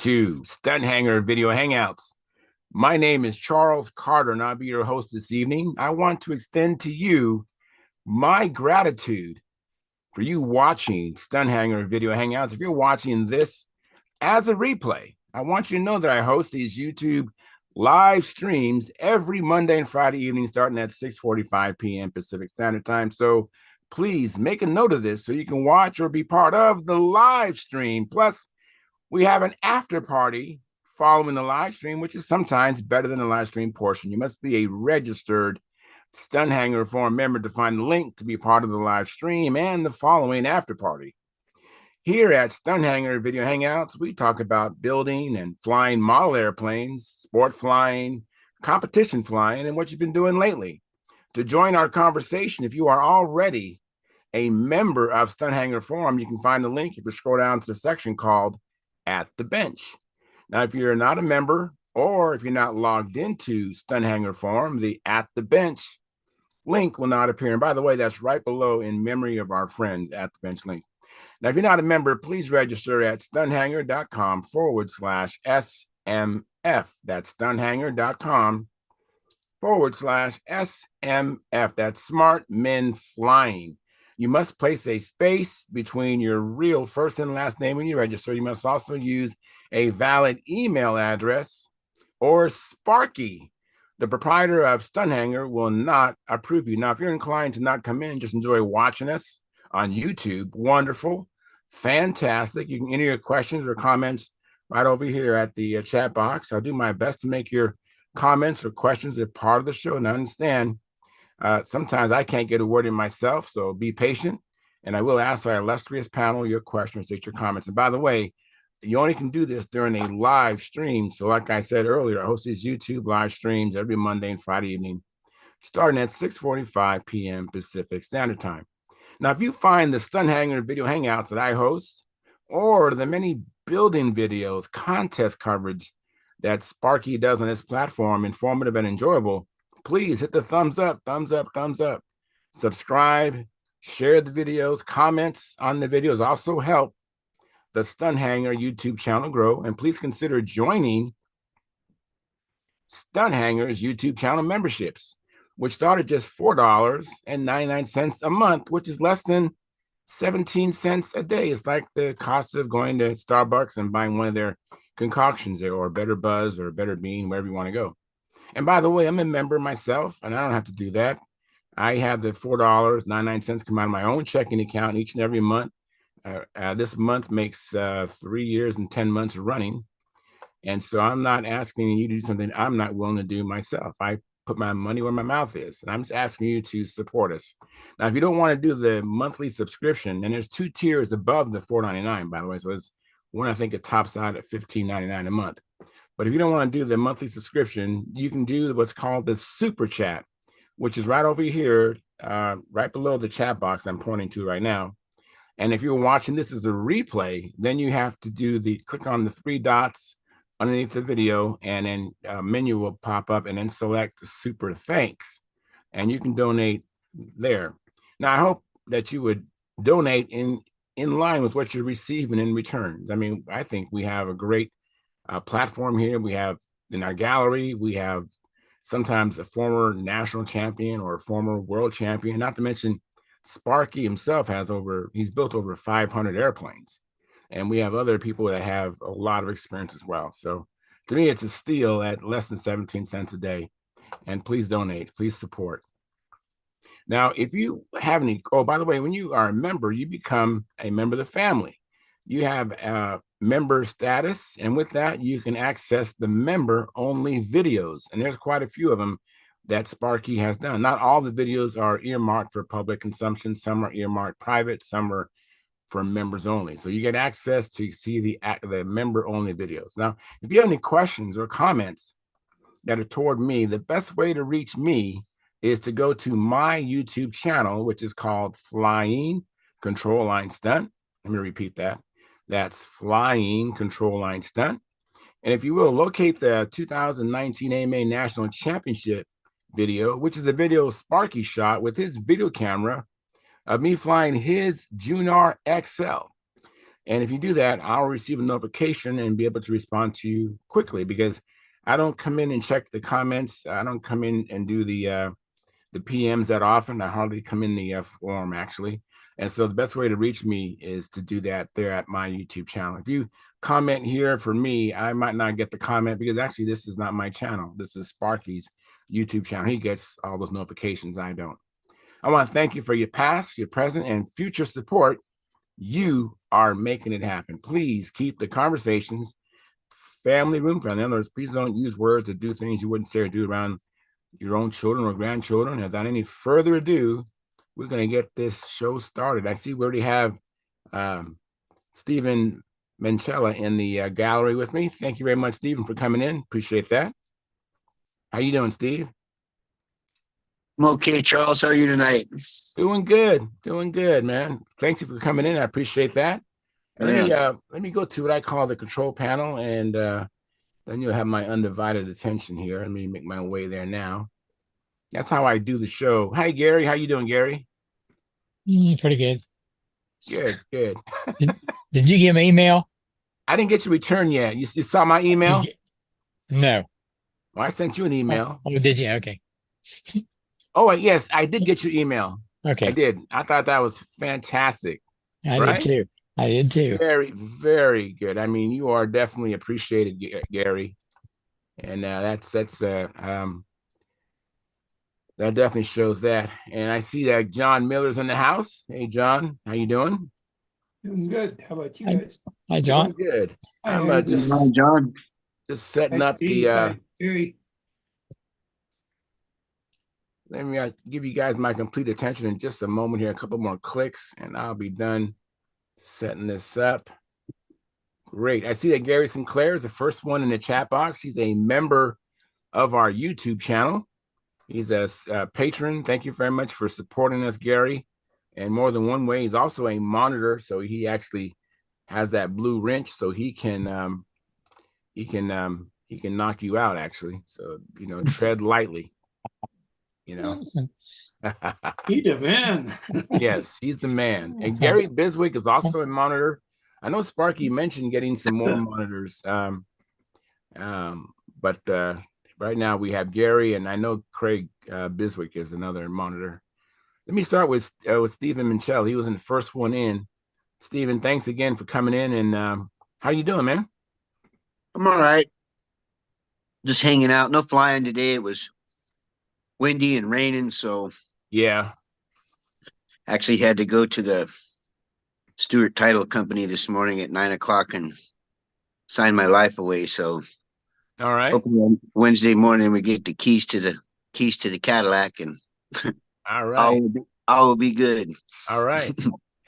to Stunthangar Video Hangouts. My name is Charles Carter, and I'll be your host this evening. I want to extend to you my gratitude for you watching Stunthangar Video Hangouts. If you're watching this as a replay, I want you to know that I host these YouTube live streams every Monday and Friday evening, starting at 6:45 p.m. Pacific Standard Time. So please make a note of this so you can watch or be part of the live stream. Plus, we have an after party following the live stream, which is sometimes better than the live stream portion. You must be a registered Stunthangar Forum member to find the link to be part of the live stream and the following after party. Here at Stunthangar Video Hangouts, we talk about building and flying model airplanes, sport flying, competition flying, and what you've been doing lately. To join our conversation, if you are already a member of Stunthangar Forum, you can find the link if you scroll down to the section called At the Bench. Now, if you're not a member or if you're not logged into Stunthangar Forum, the At the Bench link will not appear. And by the way, that's right below in memory of our friends At the Bench link. Now, if you're not a member, please register at stunthangar.com/SMF. That's stunthangar.com/SMF. That's Smart Men Flying. You must place a space between your real first and last name when you register. You must also use a valid email address, or Sparky, the proprietor of Stunthangar, will not approve you. Now, if you're inclined to not come in, just enjoy watching us on YouTube, wonderful, fantastic. You can enter your questions or comments right over here at the chat box. I'll do my best to make your comments or questions a part of the show. And I understand sometimes I can't get a word in myself, so be patient. And I will ask our illustrious panel your questions, take your comments. And by the way, you only can do this during a live stream. So like I said earlier, I host these YouTube live streams every Monday and Friday evening, starting at 6:45 p.m. Pacific Standard Time. Now, if you find the Stunthangar Video Hangouts that I host, or the many building videos, contest coverage that Sparky does on this platform, informative and enjoyable, please hit the thumbs up, thumbs up, thumbs up. Subscribe, share the videos, comments on the videos also help the Stunthangar YouTube channel grow. And please consider joining Stunthangar's YouTube channel memberships, which start at just $4.99 a month, which is less than 17 cents a day. It's like the cost of going to Starbucks and buying one of their concoctions there, or a Better Buzz or a Better Bean, wherever you want to go. And by the way, I'm a member myself, and I don't have to do that. I have the $4.99 come out of my own checking account each and every month. This month makes 3 years and 10 months running. And so I'm not asking you to do something I'm not willing to do myself. I put my money where my mouth is, and I'm just asking you to support us. Now, if you don't want to do the monthly subscription, and there's 2 tiers above the $4.99, by the way, so it's one, I think it tops out at $15.99 a month. But if you don't want to do the monthly subscription, you can do what's called the super chat, which is right over here, right below the chat box I'm pointing to right now. And if you're watching this as a replay, then you have to click on the 3 dots underneath the video, and then a menu will pop up, and then select the super thanks, and you can donate there. Now, I hope that you would donate in line with what you're receiving in return. I mean, I think we have a great platform here. We have in our gallery, we have sometimes a former national champion or a former world champion, not to mention Sparky himself he's built over 500 airplanes. And we have other people that have a lot of experience as well. So to me, it's a steal at less than 17 cents a day. And please donate, please support. Now, if you have any, by the way, when you are a member, you become a member of the family. You have a member status, and with that, you can access the member-only videos. And there's quite a few of them that Sparky has done. Not all the videos are earmarked for public consumption. Some are earmarked private, some are for members only. So you get access to see the member-only videos. Now, if you have any questions or comments that are toward me, the best way to reach me is to go to my YouTube channel, which is called Flying Control Line Stunt. Let me repeat that. That's Flying Control Line Stunt. And if you will, locate the 2019 AMA National Championship video, which is a video Sparky shot with his video camera of me flying his Junar XL. And if you do that, I'll receive a notification and be able to respond to you quickly, because I don't come in and check the comments. I don't come in and do the PMs that often. I hardly come in the forum, actually. And so the best way to reach me is to do that there at my YouTube channel. If you comment here for me, I might not get the comment, because actually this is not my channel. This is Sparky's YouTube channel. He gets all those notifications. I don't. I want to thank you for your past, your present, and future support. You are making it happen. Please keep the conversations family room friendly. In other words, please don't use words to do things you wouldn't say or do around your own children or grandchildren. And without any further ado, we're going to get this show started. I see we already have Stephen Menchella in the gallery with me. Thank you very much, Stephen, for coming in. Appreciate that. How you doing, Steve? I'm okay, Charles. How are you tonight? Doing good, man. Thanks for coming in. I appreciate that. And Yeah. let me go to what I call the control panel, and then you'll have my undivided attention here. Let me make my way there now. That's how I do the show. Hi, Gary. How you doing, Gary? Pretty good. Good. Did, did you get my email? I didn't get your return yet. You saw my You email? get, no. Well, I sent you an email. Oh, did you? Okay. Oh, yes, I did get your email. I Okay. did. I thought that was fantastic, I did right? too. I did too. Very, very good. I mean, you are definitely appreciated, Gary, and that definitely shows that. And I see that John Miller's in the house. Hey, John, how you doing? Doing good. How about you Hi, guys? hi, Doing John. good. Hi, how I'm you Hi, doing? John. just setting Hi, up the Steve. Hi, Gary. let me give you guys my complete attention in just a moment here. A couple more clicks and I'll be done setting this up. Great. I see that Gary Sinclair is the first one in the chat box. He's a member of our YouTube channel. He's a patron. Thank you very much for supporting us, Gary. And more than one way, he's also a monitor. So he actually has that blue wrench, so he can knock you out, actually. So tread lightly. He the man. Yes, he's the man. And Gary Biswick is also a monitor. I know Sparky mentioned getting some more monitors, but right now we have Gary, and I know Craig Biswick is another monitor. Let me start with Stephen Minchell. He was in the first one in. Stephen, thanks again for coming in. And how you doing, man? I'm all right. Just hanging out. No flying today. It was windy and raining, so Yeah. actually had to go to the Stewart Title Company this morning at 9 o'clock and sign my life away. So All right. hopefully on Wednesday morning we get the keys to the Cadillac, and All all right. will be, all will be good. All right.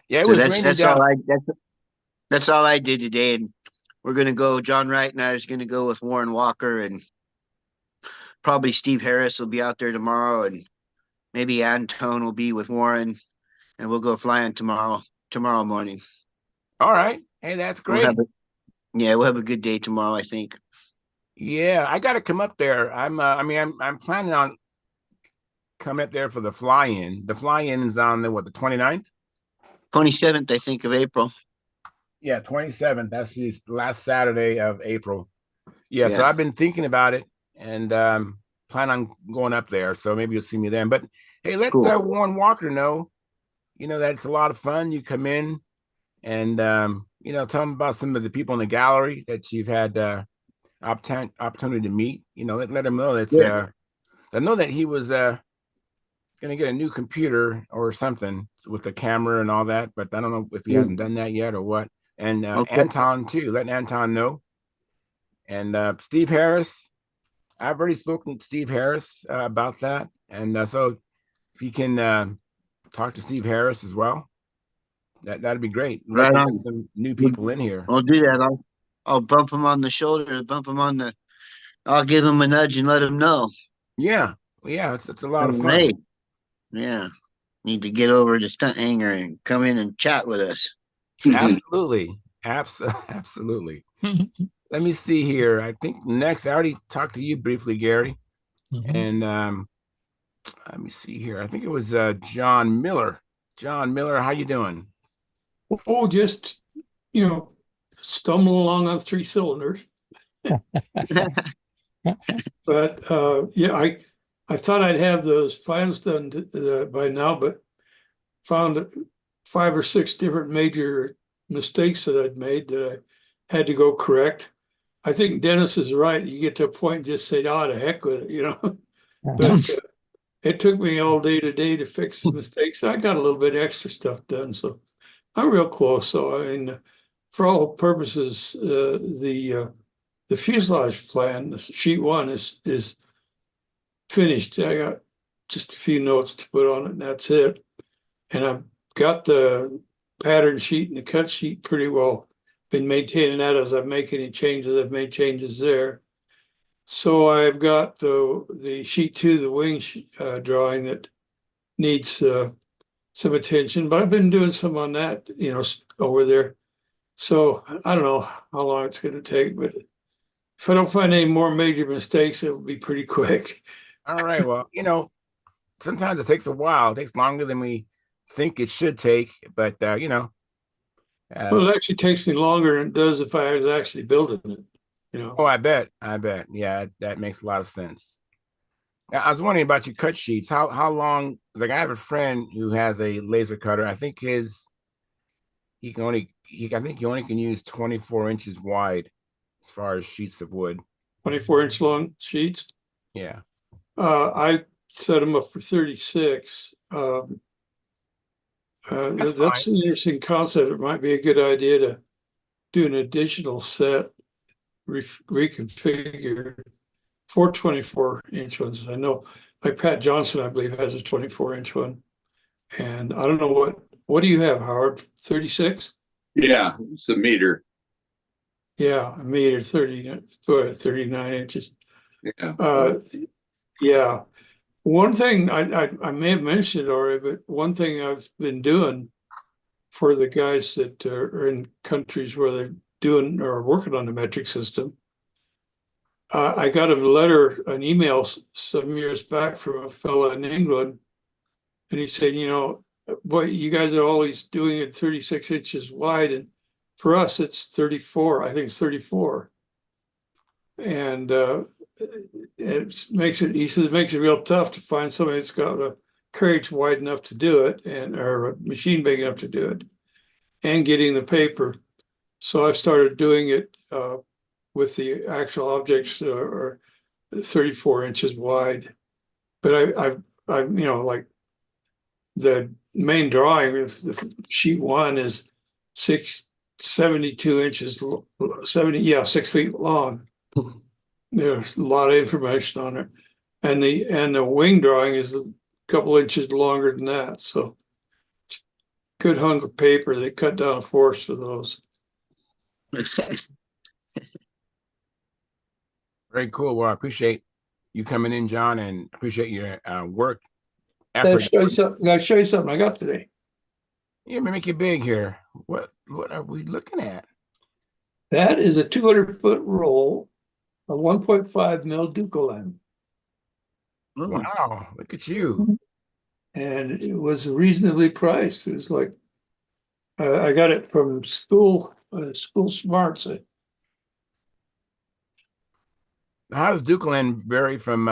Yeah, it So was that's raining that's all down. that's all I did today, and we're gonna go. John Wright and I is gonna go with Warren Walker, and probably Steve Harris will be out there tomorrow, and maybe Antone will be with Warren, and we'll go flying tomorrow morning. All right. Hey, that's We'll have great. we'll have a good day tomorrow, I think. Yeah, I got to come up there. I'm planning on coming up there for the fly-in. The fly-in is on the 29th? 27th, I think, of April. Yeah, 27th. That's the last Saturday of April. Yeah, so Yeah. I've been thinking about it and plan on going up there. So maybe you'll see me then. But hey, let Cool. Warren Walker know, that it's a lot of fun. You come in and tell him about some of the people in the gallery that you've had opportunity to meet. Let him know that's Yeah. I know that he was gonna get a new computer or something with the camera and all that, but I don't know if he hasn't done that yet or what. And Okay. Anton too, let Anton know. And Steve Harris, I've already spoken to Steve Harris about that, and so if you can talk to Steve Harris as well, that'd be great. We'd like Right to get on. some new We'll, people in here. I'll do that. I'll bump him on the shoulder, bump him on the. I'll give him a nudge and let him know. Yeah, it's a lot of Hey, fun. yeah, need to get over to Stunthangar and come in and chat with us. Absolutely, absolutely. Let me see here. I think next, I already talked to you briefly, Gary, and let me see here. I think it was John Miller. John Miller, how you doing? Oh, just stumble along on 3 cylinders. But yeah, I thought I'd have those plans done by now, but found 5 or 6 different major mistakes that I'd made that I had to go correct. I think Dennis is right. You get to a point and just say, "Oh, to heck with it," But it took me all day today to fix the mistakes. I got a little bit extra stuff done, so I'm real close. So I mean, for all purposes, the fuselage plan, sheet 1 is finished. I got just a few notes to put on it, and that's it. And I've got the pattern sheet and the cut sheet pretty well. Been maintaining that as I make any changes. I've made changes there. So I've got the sheet 2, the wing drawing that needs some attention, but I've been doing some on that, over there. So I don't know how long it's going to take, but if I don't find any more major mistakes, it will be pretty quick. All right. Well, sometimes it takes a while. It takes longer than we think it should take, but Well, it actually takes me longer than it does if I was actually building it. Oh, I bet. Yeah, that makes a lot of sense. I was wondering about your cut sheets. How long? Like, I have a friend who has a laser cutter. I think I think he only can use 24 inches wide as far as sheets of wood. 24-inch long sheets. Yeah. I set them up for 36. That's an interesting concept. It might be a good idea to do an additional set, reconfigure for 24-inch ones. I know, like Pat Johnson, I believe, has a 24-inch one. And I don't know what do you have, Howard? 36? Yeah, it's a meter. Yeah, a meter, 39 inches. Yeah. Yeah. One thing I may have mentioned already, but one thing I've been doing for the guys that are in countries where they're doing or working on the metric system, I got an email some years back from a fellow in England, and he said, boy, you guys are always doing it 36 inches wide, and for us it's 34. I think it's 34. And he says it makes it real tough to find somebody that's got a carriage wide enough to do it, or a machine big enough to do it, and getting the paper. So I've started doing it with the actual objects are 34 inches wide. But I like the main drawing of the sheet 1 is 72 inches, 6 feet long. There's a lot of information on it. And the wing drawing is a couple inches longer than that. So good hunk of paper. They cut down a forest for those. Very cool. Well, I appreciate you coming in, John, and appreciate your work Gotta effort. show you something I got today. Yeah, make it big here. What are we looking at? That is a 200-foot roll, a 1.5 mil Ducolan. Wow, look at you. And it was reasonably priced. It was like, I got it from School Smarts. How does Dukeland vary from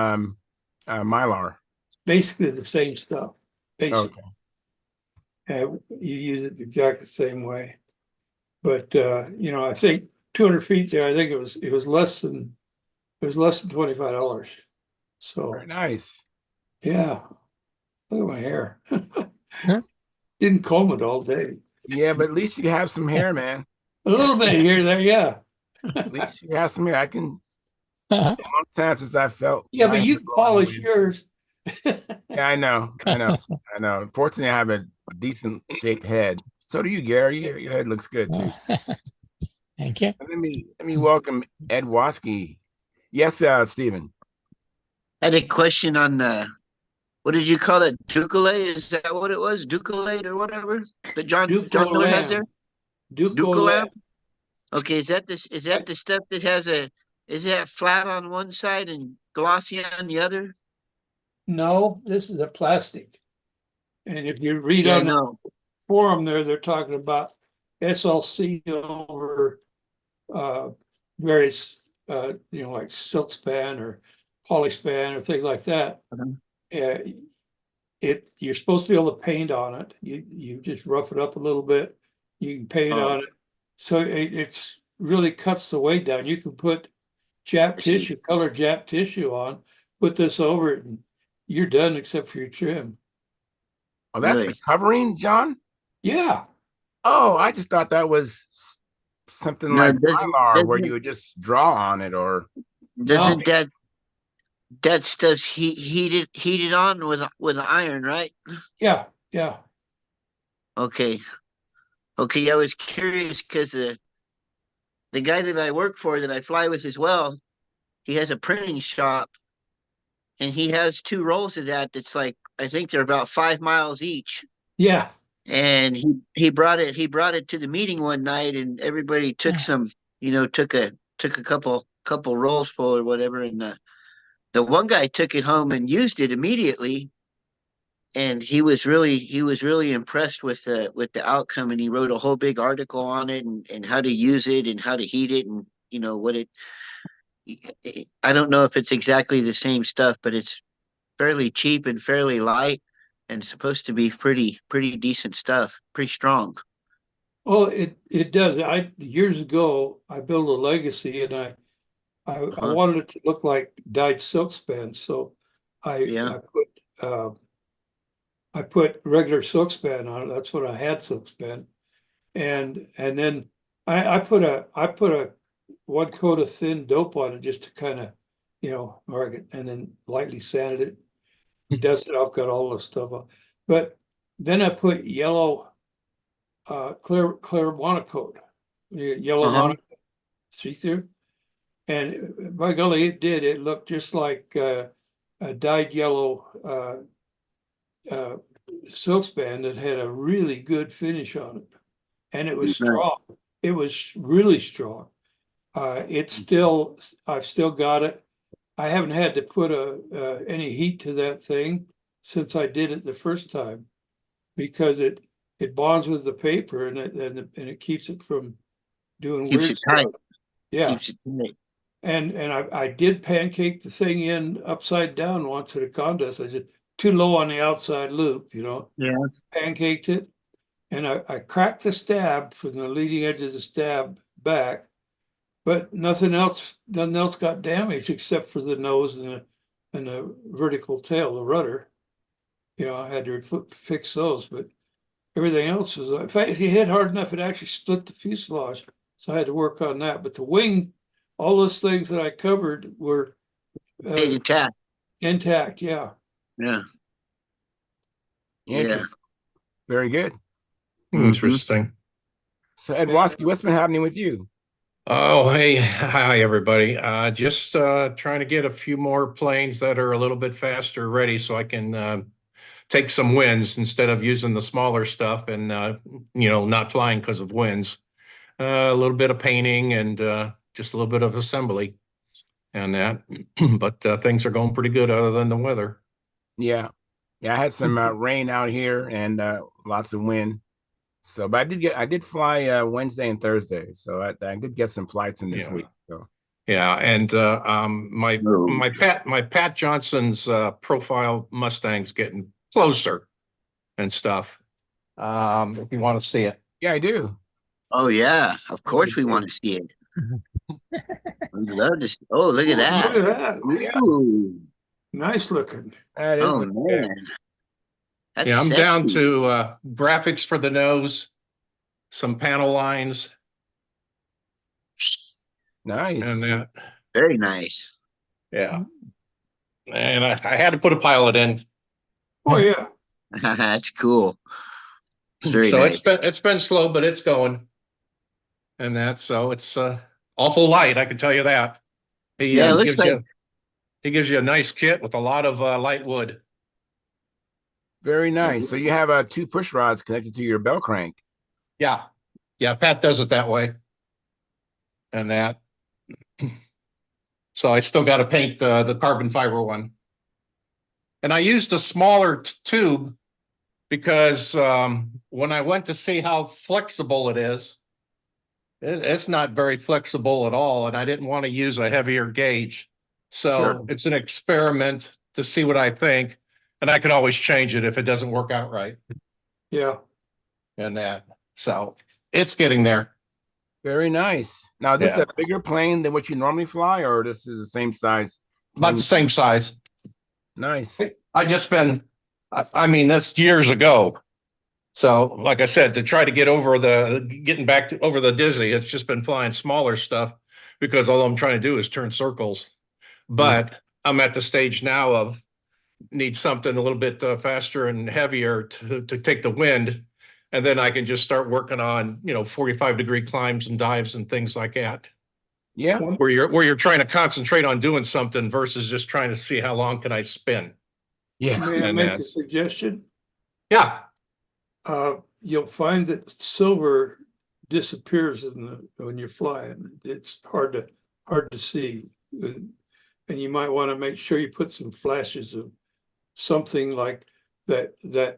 Mylar? It's basically the same stuff. Basically. Okay. You use it exactly the same way. But I think 200 feet there, I think it was less than $25. So Very nice. yeah. Look at my hair. Didn't comb it all day. Yeah, but at least you have some hair, man. A little bit here, there, yeah. At least you have some hair. I can. A long time since I felt. Yeah, but you polish yours. Yeah, I know. Fortunately, I have a decent shaped head. So do you, Gary. Your head looks good too. Thank you. Let me welcome Ed Waskey. Yes, Stephen. I had a question on what did you call it? Ducale? Is that what it was? Ducalate or whatever that John Miller has there? Ducolam. Okay, is that the stuff that has is that flat on one side and glossy on the other? No, this is a plastic. And if you read on the forum there, they're talking about SLC over various like silk span or poly span or things like that. You're supposed to be able to paint on it. You just rough it up a little bit. You can paint on it, so it's really cuts the weight down. You can put colored Jap tissue on, put this over it, and you're done except for your trim. Oh, that's the covering, John? Yeah. Oh, I just thought that was something No, like Mylar where you would just draw on it, or doesn't that stuff's heated on with iron, right? Yeah. Okay. I was curious because the guy that I work for that I fly with as well, he has a printing shop, and he has 2 rolls of that. That's like, I think they're about 5 miles each. Yeah. And he brought it to the meeting one night, and everybody took some, took a couple rolls full or whatever, and the one guy took it home and used it immediately, and he was really impressed with the outcome, and he wrote a whole big article on it, and how to use it and how to heat it, and what it. I don't know if it's exactly the same stuff, but it's fairly cheap and fairly light, and supposed to be pretty decent stuff, pretty strong. Well, it does. Years ago I built a Legacy, and I wanted it to look like dyed silk span, so Yeah. I put regular silk span on it. That's what I had, silk span, and then I put a 1 coat of thin dope on it just to kind of mark it, and then lightly sanded it, dusted off, got all the stuff off. But then I put yellow clear monocoat, yellow monocoat, see through, and by golly, it did. It looked just like a dyed yellow silk span that had a really good finish on it, and it was strong. It was really strong. I've still got it. I haven't had to put any heat to that thing since I did it the first time, because it bonds with the paper, and it keeps it from doing Keeps weird it tight. stuff. Yeah. Keeps it tight. And I did pancake the thing in upside down once at a contest. I did too low on the outside loop, Yeah. pancaked it, and I cracked the stab from the leading edge of the stab back, but nothing else got damaged except for the nose and the vertical tail, the rudder. I had to fix those, but everything else was, in fact, if you hit hard enough, it actually split the fuselage. So I had to work on that. But the wing, all those things that I covered were Intact. intact. Yeah. Yeah. interesting. Very good. Interesting. So, Edwowski, what's been happening with you? Oh, hey, hi everybody. Just trying to get a few more planes that are a little bit faster ready so I can take some winds instead of using the smaller stuff and not flying because of winds. A little bit of painting and just a little bit of assembly and that, but things are going pretty good other than the weather. Yeah, I had some rain out here and lots of wind. So, but I did fly Wednesday and Thursday, so I did get some flights in this week. So. Yeah, and my Pat Johnson's profile Mustang's getting closer and stuff. If you want to see it. Yeah, I do. Oh yeah, of course we want to see it. We'd love to see. Oh, look at that. Look at that. Yeah. Ooh. Nice looking. That is Oh man. That's I'm sexy. down to graphics for the nose, some panel lines, nice. and that. Very nice. Yeah. And I had to put a pilot in. Oh yeah. That's cool. It's very So nice. it's been slow, but it's going. And that, so it's awful light, I can tell you that. He Yeah, it looks he gives you a nice kit with a lot of light wood. Very nice. So you have 2 push rods connected to your bell crank. Yeah. Pat does it that way. And that. So I still got to paint the carbon fiber one. And I used a smaller tube because when I went to see how flexible it is, it's not very flexible at all, and I didn't want to use a heavier gauge. Sure. So it's an experiment to see what I think, and I can always change it if it doesn't work out right. Yeah. And that, so it's getting there. Very nice. Now, is this Yeah. a bigger plane than what you normally fly, or this is the same size About plane? the same size. Nice. I just been, I mean, that's years ago. So, like I said, to try to get over getting back to over the dizzy, it's just been flying smaller stuff because all I'm trying to do is turn circles. But I'm at the stage now of need something a little bit faster and heavier to take the wind. And then I can just start working on, 45-degree climbs and dives and things like that, Yeah. where you're trying to concentrate on doing something versus just trying to see how long can I spin. Yeah. May I And make a that's- suggestion? Yeah. You'll find that silver disappears when you're flying. It's hard to see. And you might want to make sure you put some flashes of something like that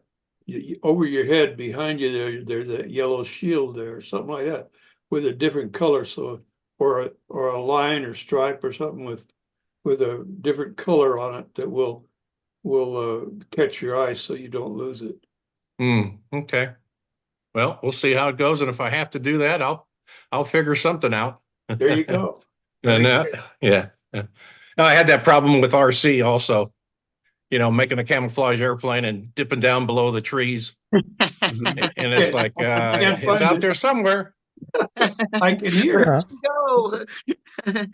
over your head behind you there's that yellow shield there or something like that with a different color, so or a line or stripe or something with a different color on it that will catch your eye so you don't lose it. Okay. Well, we'll see how it goes, and if I have to do that, I'll figure something out. There you go. And yeah. Now, I had that problem with RC also. Making a camouflage airplane and dipping down below the trees, Mhm. and it's like Can't it's find out it. there somewhere. I can hear it. Uh-huh. Go.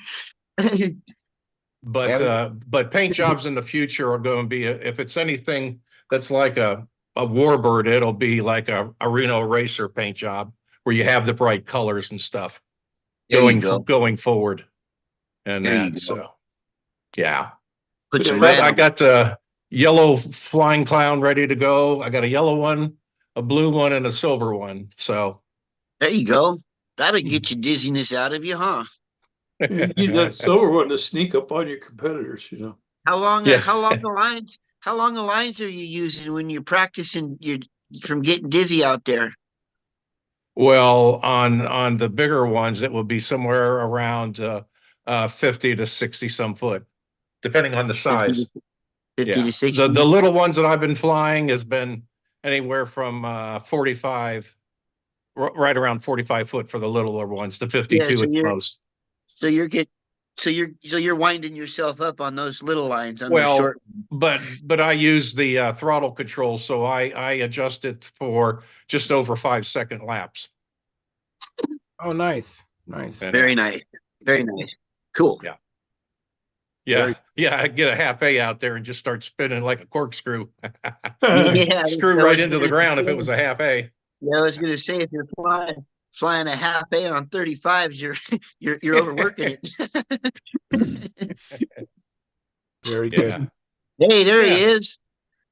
But paint jobs in the future are going to be if it's anything that's like a warbird, it'll be like a Reno racer paint job where you have the bright colors and stuff There you go. going forward. And There you that, go. so yeah. Put some But red I on. got a yellow flying clown ready to go. I got a yellow one, a blue one, and a silver one. So There you go. That'll get your dizziness out of you, huh? You need that silver one to sneak up on your competitors, How long? Yeah. How long the lines? How long the lines are you using when you're practicing? You from getting dizzy out there. Well, on the bigger ones, it will be somewhere around 50 to 60 some foot, depending on the 50 size. to, 50 Yeah. to 60. The little ones that I've been flying has been anywhere from 45, right around 45 foot for the littler ones, to Yeah, 52 at the most. so you're winding yourself up on those little lines on those Well, short. but I use the throttle control, so I adjust it for just over 5-second laps. Oh, nice. Nice. And, Very nice. Very nice. Cool. Yeah. Very- Yeah, I get a half A out there and just start spinning like a corkscrew. Yeah, Screw I right was into the gonna ground if say- it was a half A. Yeah, I was gonna say if you're flying a half A on 35s, you're overworking it. Very good. Yeah. Hey, there he Yeah. is.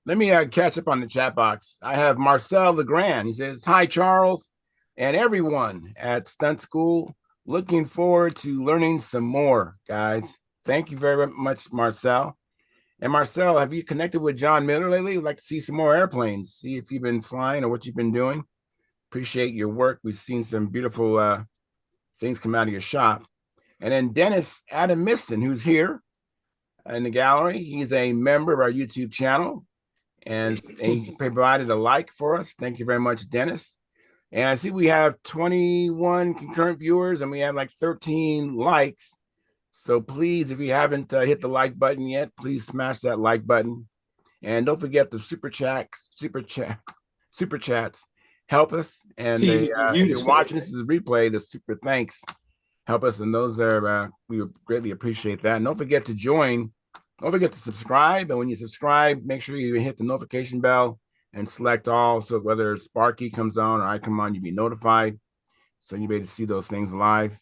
Let me catch up on the chat box. I have Marcel Legrand. He says, "Hi, Charles, and everyone at Stunt School. Looking forward to learning some more, guys. Thank you very much, Marcel. And Marcel, have you connected with John Miller lately? Would like to see some more airplanes, see if you've been flying or what you've been doing. Appreciate your work. We've seen some beautiful things come out of your shop." And then Dennis Adamison, who's here in the gallery. He's a member of our YouTube channel, and he provided a like for us. Thank you very much, Dennis. And I see we have 21 concurrent viewers and we have like 13 likes. So please, if you haven't hit the like button yet, please smash that like button. And don't forget the super chats help us. And It's easy for you if to you're say. watching this as a replay, the super thanks help us. And those are, we would greatly appreciate that. And don't forget to join. Don't forget to subscribe. And when you subscribe, make sure you hit the notification bell and select all. So whether Sparky comes on or I come on, you'll be notified. So you'll be able to see those things live.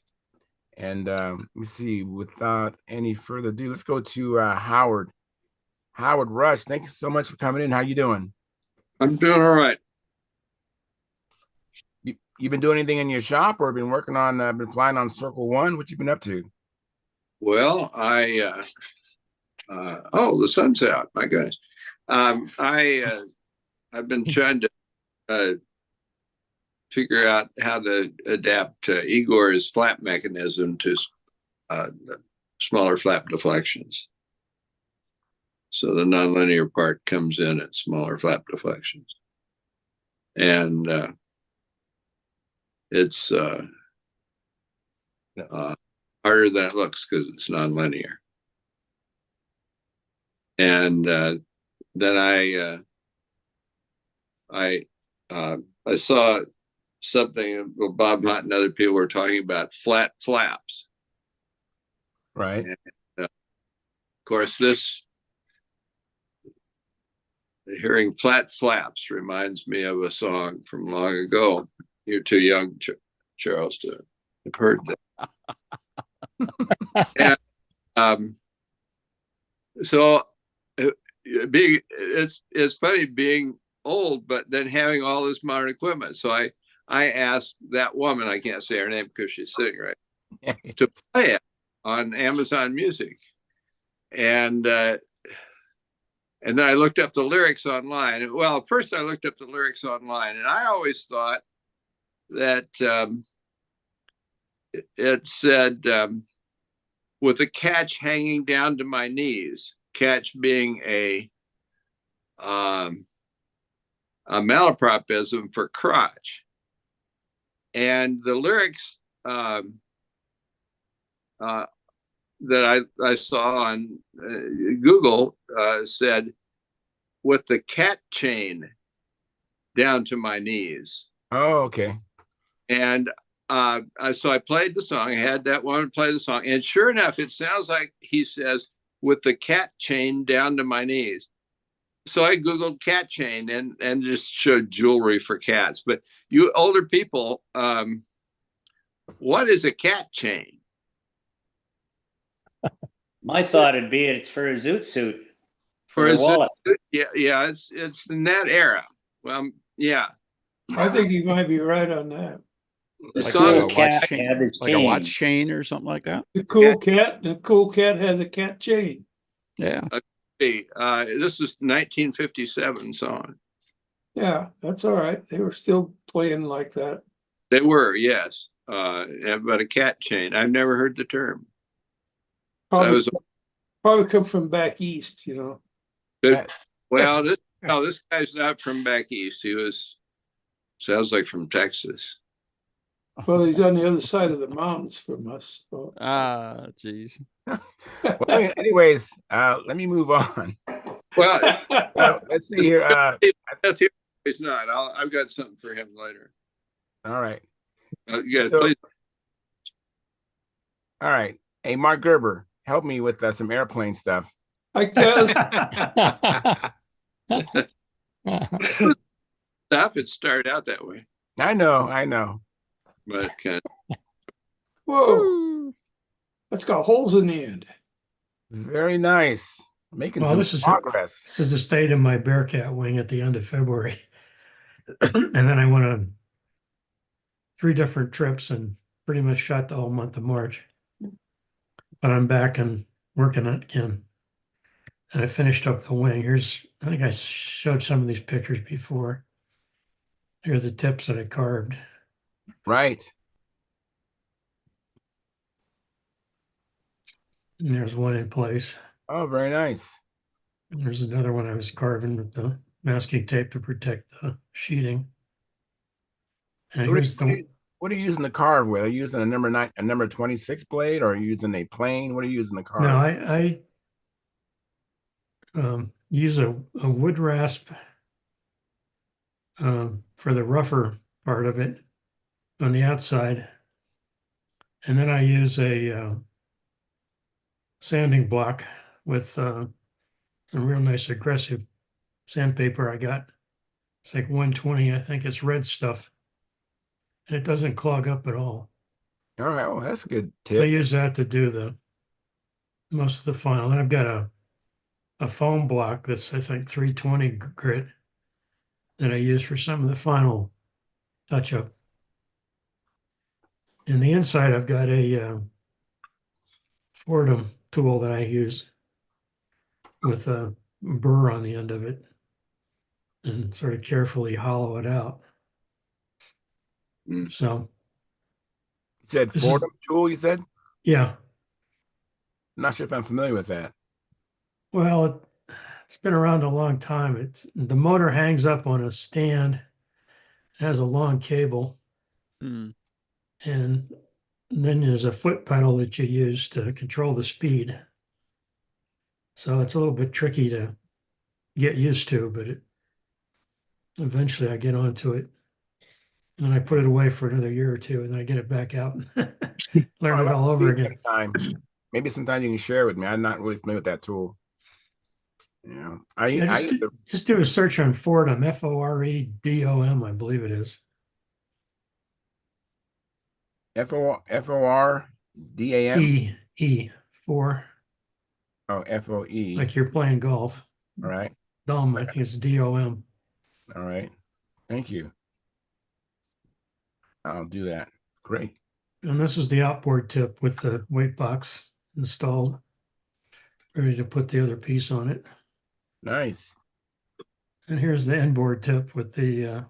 And let me see, without any further ado, let's go to Howard. Howard Rush, thank you so much for coming in. How you doing? I'm doing all right. You been doing anything in your shop or been working on, been flying on Circle One? What you been up to? Well, oh, the sun's out. My goodness. I I've been trying to figure out how to adapt Igor's flap mechanism to smaller flap deflections. So the nonlinear part comes in at smaller flap deflections. And it's harder than it looks because it's nonlinear. And then I saw something Bob Hunt and other people were talking about flat flaps. Right. And, of course, hearing flat flaps reminds me of a song from long ago. You're too young, Charles, to have heard that. And so it's funny being old, but then having all this modern equipment. So I asked that woman, I can't say her name because she's sitting right, to play it on Amazon Music. And then I looked up the lyrics online. Well, first I looked up the lyrics online, and I always thought that it said, with a catch hanging down to my knees, catch being a malapropism for crotch. And the lyrics that I saw on Google said, with the cat chain down to my knees. Oh, okay. And so I played the song. I had that one play the song. And sure enough, it sounds like he says, with the cat chain down to my knees. So I Googled cat chain and just showed jewelry for cats. But you older people, what is a cat chain? My thought would be it's for a zoot suit. For a a wallet. Yeah, it's in that era. Well, yeah. I think you might be right on that. The Like song a Cool cat watch chain, have his like a watch chain. chain or something like that. The cool cat has a cat chain. Yeah. this is 1957 song. Yeah, that's all right. They were still playing like that. They were, yes. But a cat chain. I've never heard the term. Probably come from back east, you know. Well, this guy's not from back east. Sounds like from Texas. Well, he's on the other side of the mountains from us. So. Geez. Well, anyways, let me move on. Well, Let's see here. He's not. I've got something for him later. All right. You got So- please. All right. Hey, Mark Gerber, help me with some airplane stuff. I guess Stuff. It started out that way, I know. but whoa, that's got holes in the end. Very nice. Making Well, some this is progress. This is the state of my Bearcat wing at the end of February. And then I went on 3 different trips and pretty much shot the whole month of March. But I'm back and working on it again. And I finished up the wing. I think I showed some of these pictures before. Here are the tips that I carved. Right. And there's one in place. Oh, very nice. And there's another one I was carving with the masking tape to protect the sheeting. And So here's what are you using the carve with? Are you using a number 26 blade, or are you using a plane? What are you using the carve? No, I use a wood rasp for the rougher part of it on the outside. And then I use a sanding block with some real nice aggressive sandpaper I got. It's like 120, I think it's red stuff. And it doesn't clog up at all. All right. Oh, that's a good I tip. use that to do most of the final. And I've got a foam block that's, I think, 320 grit that I use for some of the final touch-up. In the inside, I've got a Fordham tool that I use with a burr on the end of it. and sort of carefully hollow it out. Mm. So, You said This is- Fordham tool, you said? yeah, I'm not sure if I'm familiar with that. well, it's been around a long time. The motor hangs up on a stand, has a long cable, Hmm. and then there's a foot pedal that you use to control the speed. So it's a little bit tricky to get used to, but eventually I get onto it. And I put it away for another year or two, and then I get it back out and Oh, learn I'd it like all to see over it again. sometime. Maybe sometime you can share with me. I'm not really familiar with that tool. I Yeah, used to just do a search on Fordham, Foredom, I believe it is. FORDAM. Four, Oh, FOE. like you're playing golf. All right. Dom, I think it's DOM. All right. Thank you. I'll do that. Great. And this is the outboard tip with the weight box installed, ready to put the other piece on it. Nice. And here's the inboard tip with the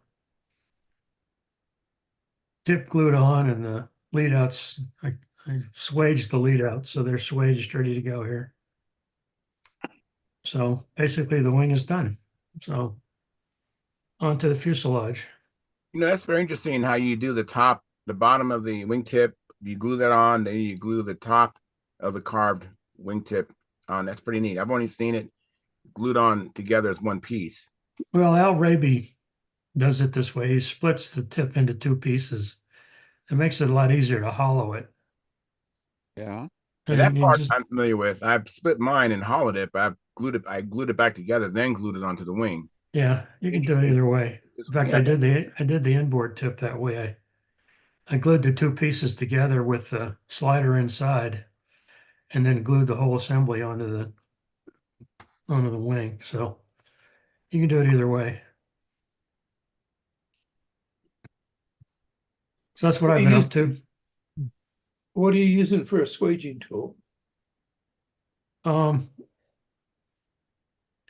tip glued on and the lead outs. I swaged the lead outs, so they're swaged, ready to go here. So basically the wing is done. So onto the fuselage. That's very interesting how you do the bottom of the wingtip. You glue that on, then you glue the top of the carved wingtip on. That's pretty neat. I've only seen it glued on together as one piece. Well, Al Raby does it this way. He splits the tip into two pieces. It makes it a lot easier to hollow it. Yeah. And that you part just, I'm familiar with. I've split mine and hollowed it, but I glued it back together, then glued it onto the wing. yeah, you can do it Interesting. either way. In fact, Yeah. I did the inboard tip that way. I glued the two pieces together with the slider inside, and then glued the whole assembly onto the wing. So you can do it either way. So that's what I've been up to. What are you using for a swaging tool?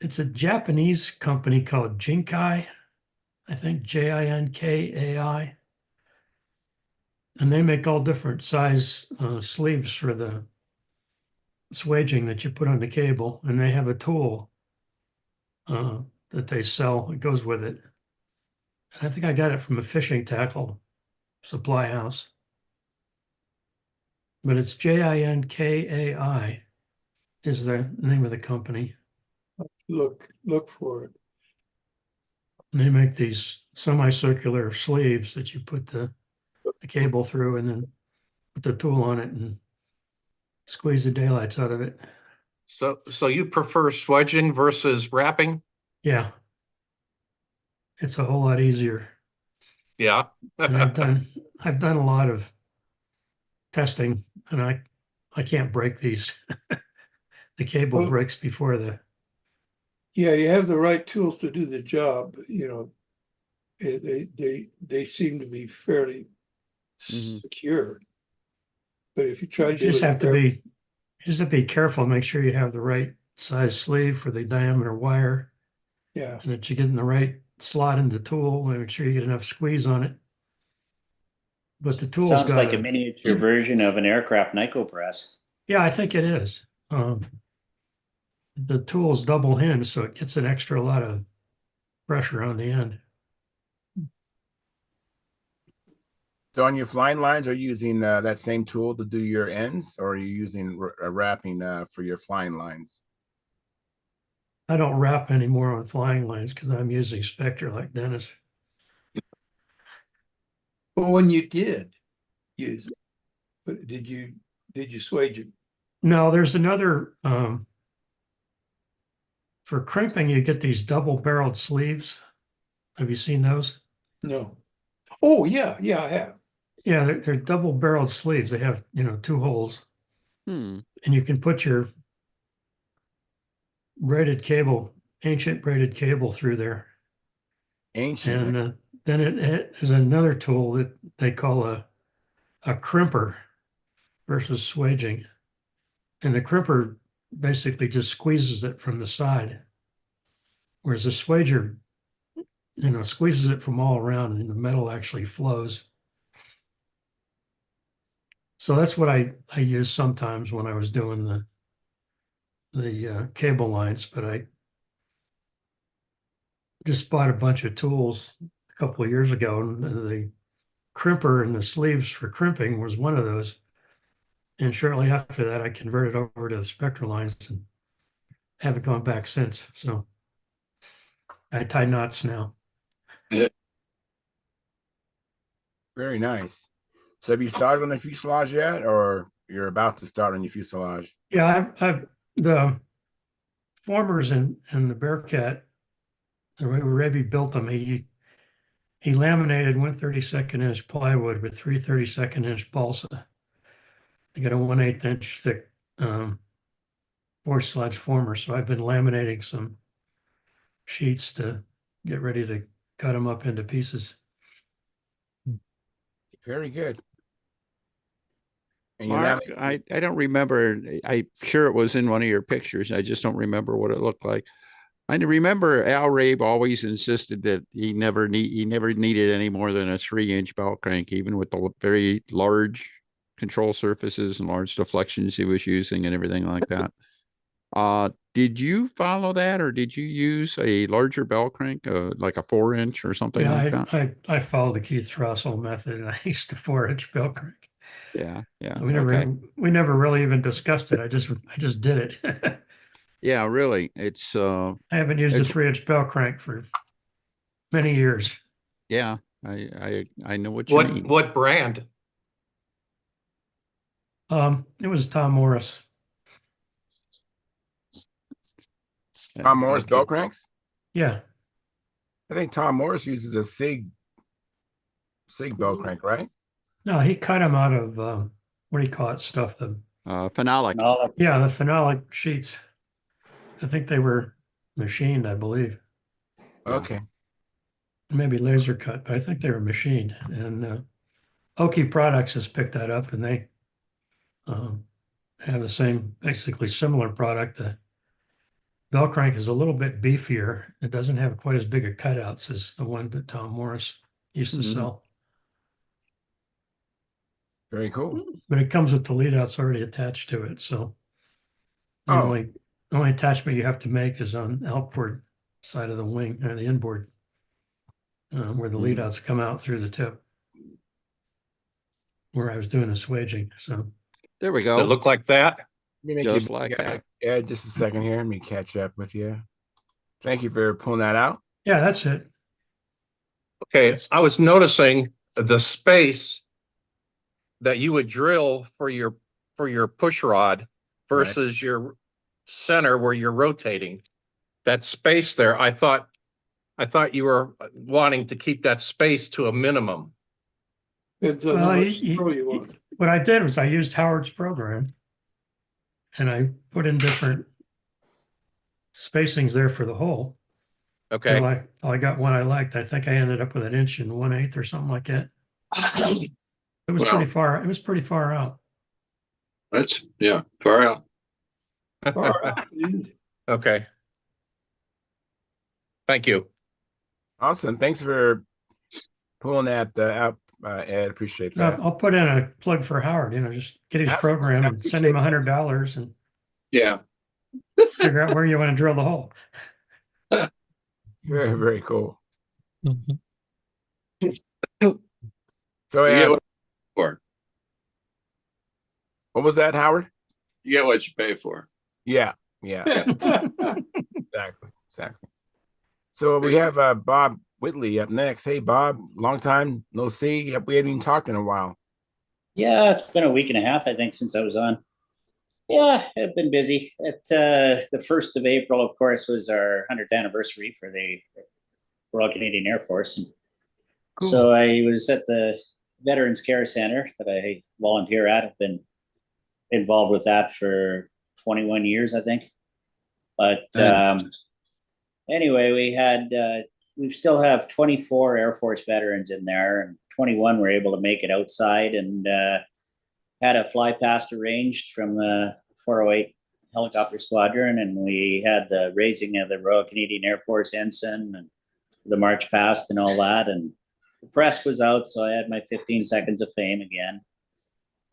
It's a Japanese company called Jinkai, I think Jinkai. And they make all different size sleeves for the swaging that you put on the cable. And they have a tool that they sell that goes with it. And I think I got it from a fishing tackle supply house. But it's Jinkai is the name of the company. Look for it. And they make these semicircular sleeves that you put the cable through and then put the tool on it and squeeze the daylights out of it. So you prefer swedging versus wrapping? Yeah. It's a whole lot easier. Yeah. And I've done a lot of testing and I can't break these. The cable Well, breaks before yeah, you have the right tools to do the job. They seem to be fairly secure. But if you try to you do just it, have to be careful, make sure you have the right size sleeve for the diameter wire yeah, and that you get in the right slot in the tool, make sure you get enough squeeze on it. But the tool's Sounds got like a miniature version of an aircraft Nyko press. yeah, I think it is. The tool's double hinged, so it gets an extra lot of pressure on the end. So on your flying lines, are you using that same tool to do your ends, or are you using wrapping for your flying lines? I don't wrap anymore on flying lines because I'm using Spectre like Dennis. but when you did use it, did you swage it? No, there's another for crimping, you get these double-barreled sleeves. Have you seen those? No. Oh yeah, I have. Yeah, they're double-barreled sleeves. They have, two holes, Hmm. and you can put your ancient braided cable through there. Ancient. And then it is another tool that they call a crimper versus swaging. And the crimper basically just squeezes it from the side, whereas the swager squeezes it from all around and the metal actually flows. So that's what I use sometimes when I was doing the cable lines, but I just bought a bunch of tools a couple of years ago, and the crimper and the sleeves for crimping was one of those. And shortly after that, I converted over to the spectral lines and haven't gone back since. So I tie knots now. Very nice. So have you started on the fuselage yet, or you're about to start on your fuselage? Yeah, I've the formers and the Bearcat, the way Rebbe built them, he laminated 1/32 inch plywood with 3/32 inch balsa. I got a 1/8 inch thick fuselage former, so I've been laminating some sheets to get ready to cut them up into pieces. Very good. And you're Mark, laminating- I don't remember. I'm sure it was in one of your pictures. I just don't remember what it looked like. I remember Al Rabe always insisted that he never needed any more than a 3-inch bell crank, even with the very large control surfaces and large deflections he was using and everything like that. Did you follow that, or did you use a larger bell crank, like a 4-inch or something like that? I follow the Keith Throssell method, and I used a 4-inch bell crank. Yeah, We never really even discussed it. I just did it. Yeah, really. It's I haven't used a 3-inch bell crank for many years. yeah, I know what you mean. What brand? It was Tom Morris. Yeah, Tom Morris okay. bell cranks? Yeah. I think Tom Morris uses a Sig bell crank, right? No, he cut them out of what do you call it? Stuff. The Phenolic. No, Yeah, the phenolic sheets. I think they were machined, I believe. Yeah. Okay. Maybe laser cut, but I think they were machined. And Oki Products has picked that up, and they have the same, basically similar product. The bell crank is a little bit beefier. It doesn't have quite as big a cutouts as the one that Tom Morris used to Mhm. sell. Very cool. But it comes with the lead outs already attached to it. So the Oh. only attachment you have to make is on the outboard side of the wing or the inboard, where the lead outs come out through the tip, where I was doing the swaging. So There we Does it go. look like that? Let me make Just you like that. Yeah, just a second here. Let me catch up with you. Thank you for pulling that out. yeah, that's it. Okay, I was noticing the space that you would drill for your push rod versus your center where you're rotating. That space there, I thought you were wanting to keep that space to a minimum. Depends on Well, how much screw you want. What I did was I used Howard's program, and I put in different spacings there for the hole. Okay. Till I got one I liked. I think I ended up with 1 1/8 inch or something like that. It was Wow. pretty far. It was pretty far out. That's far out. Okay. Thank you. Awesome. Thanks for pulling that out, Ed. Appreciate that. I'll put in a plug for Howard. Just get his Absolutely. program I and send him appreciate that. $100 and Yeah. figure out where you want to drill the hole. Very, very cool. You So, get what for. what was that, Howard? You get what you pay for. Yeah. Exactly. So we have Bob Whitley up next. Hey, Bob, long time no see. We haven't even talked in a while. yeah, it's been a week and a half, I think, since I was on. Yeah, I've been busy. The 1st of April, of course, was our 100th anniversary for the Royal Canadian Air Force. And Cool. so I was at the Veterans Care Center that I volunteer at. I've been involved with that for 21 years, I think. But anyway, we still have 24 Air Force veterans in there, and 21 were able to make it outside, and had a fly past arranged from the 408 helicopter squadron, and we had the raising of the Royal Canadian Air Force ensign, and the march past and all that. And the press was out, so I had my 15 seconds of fame again.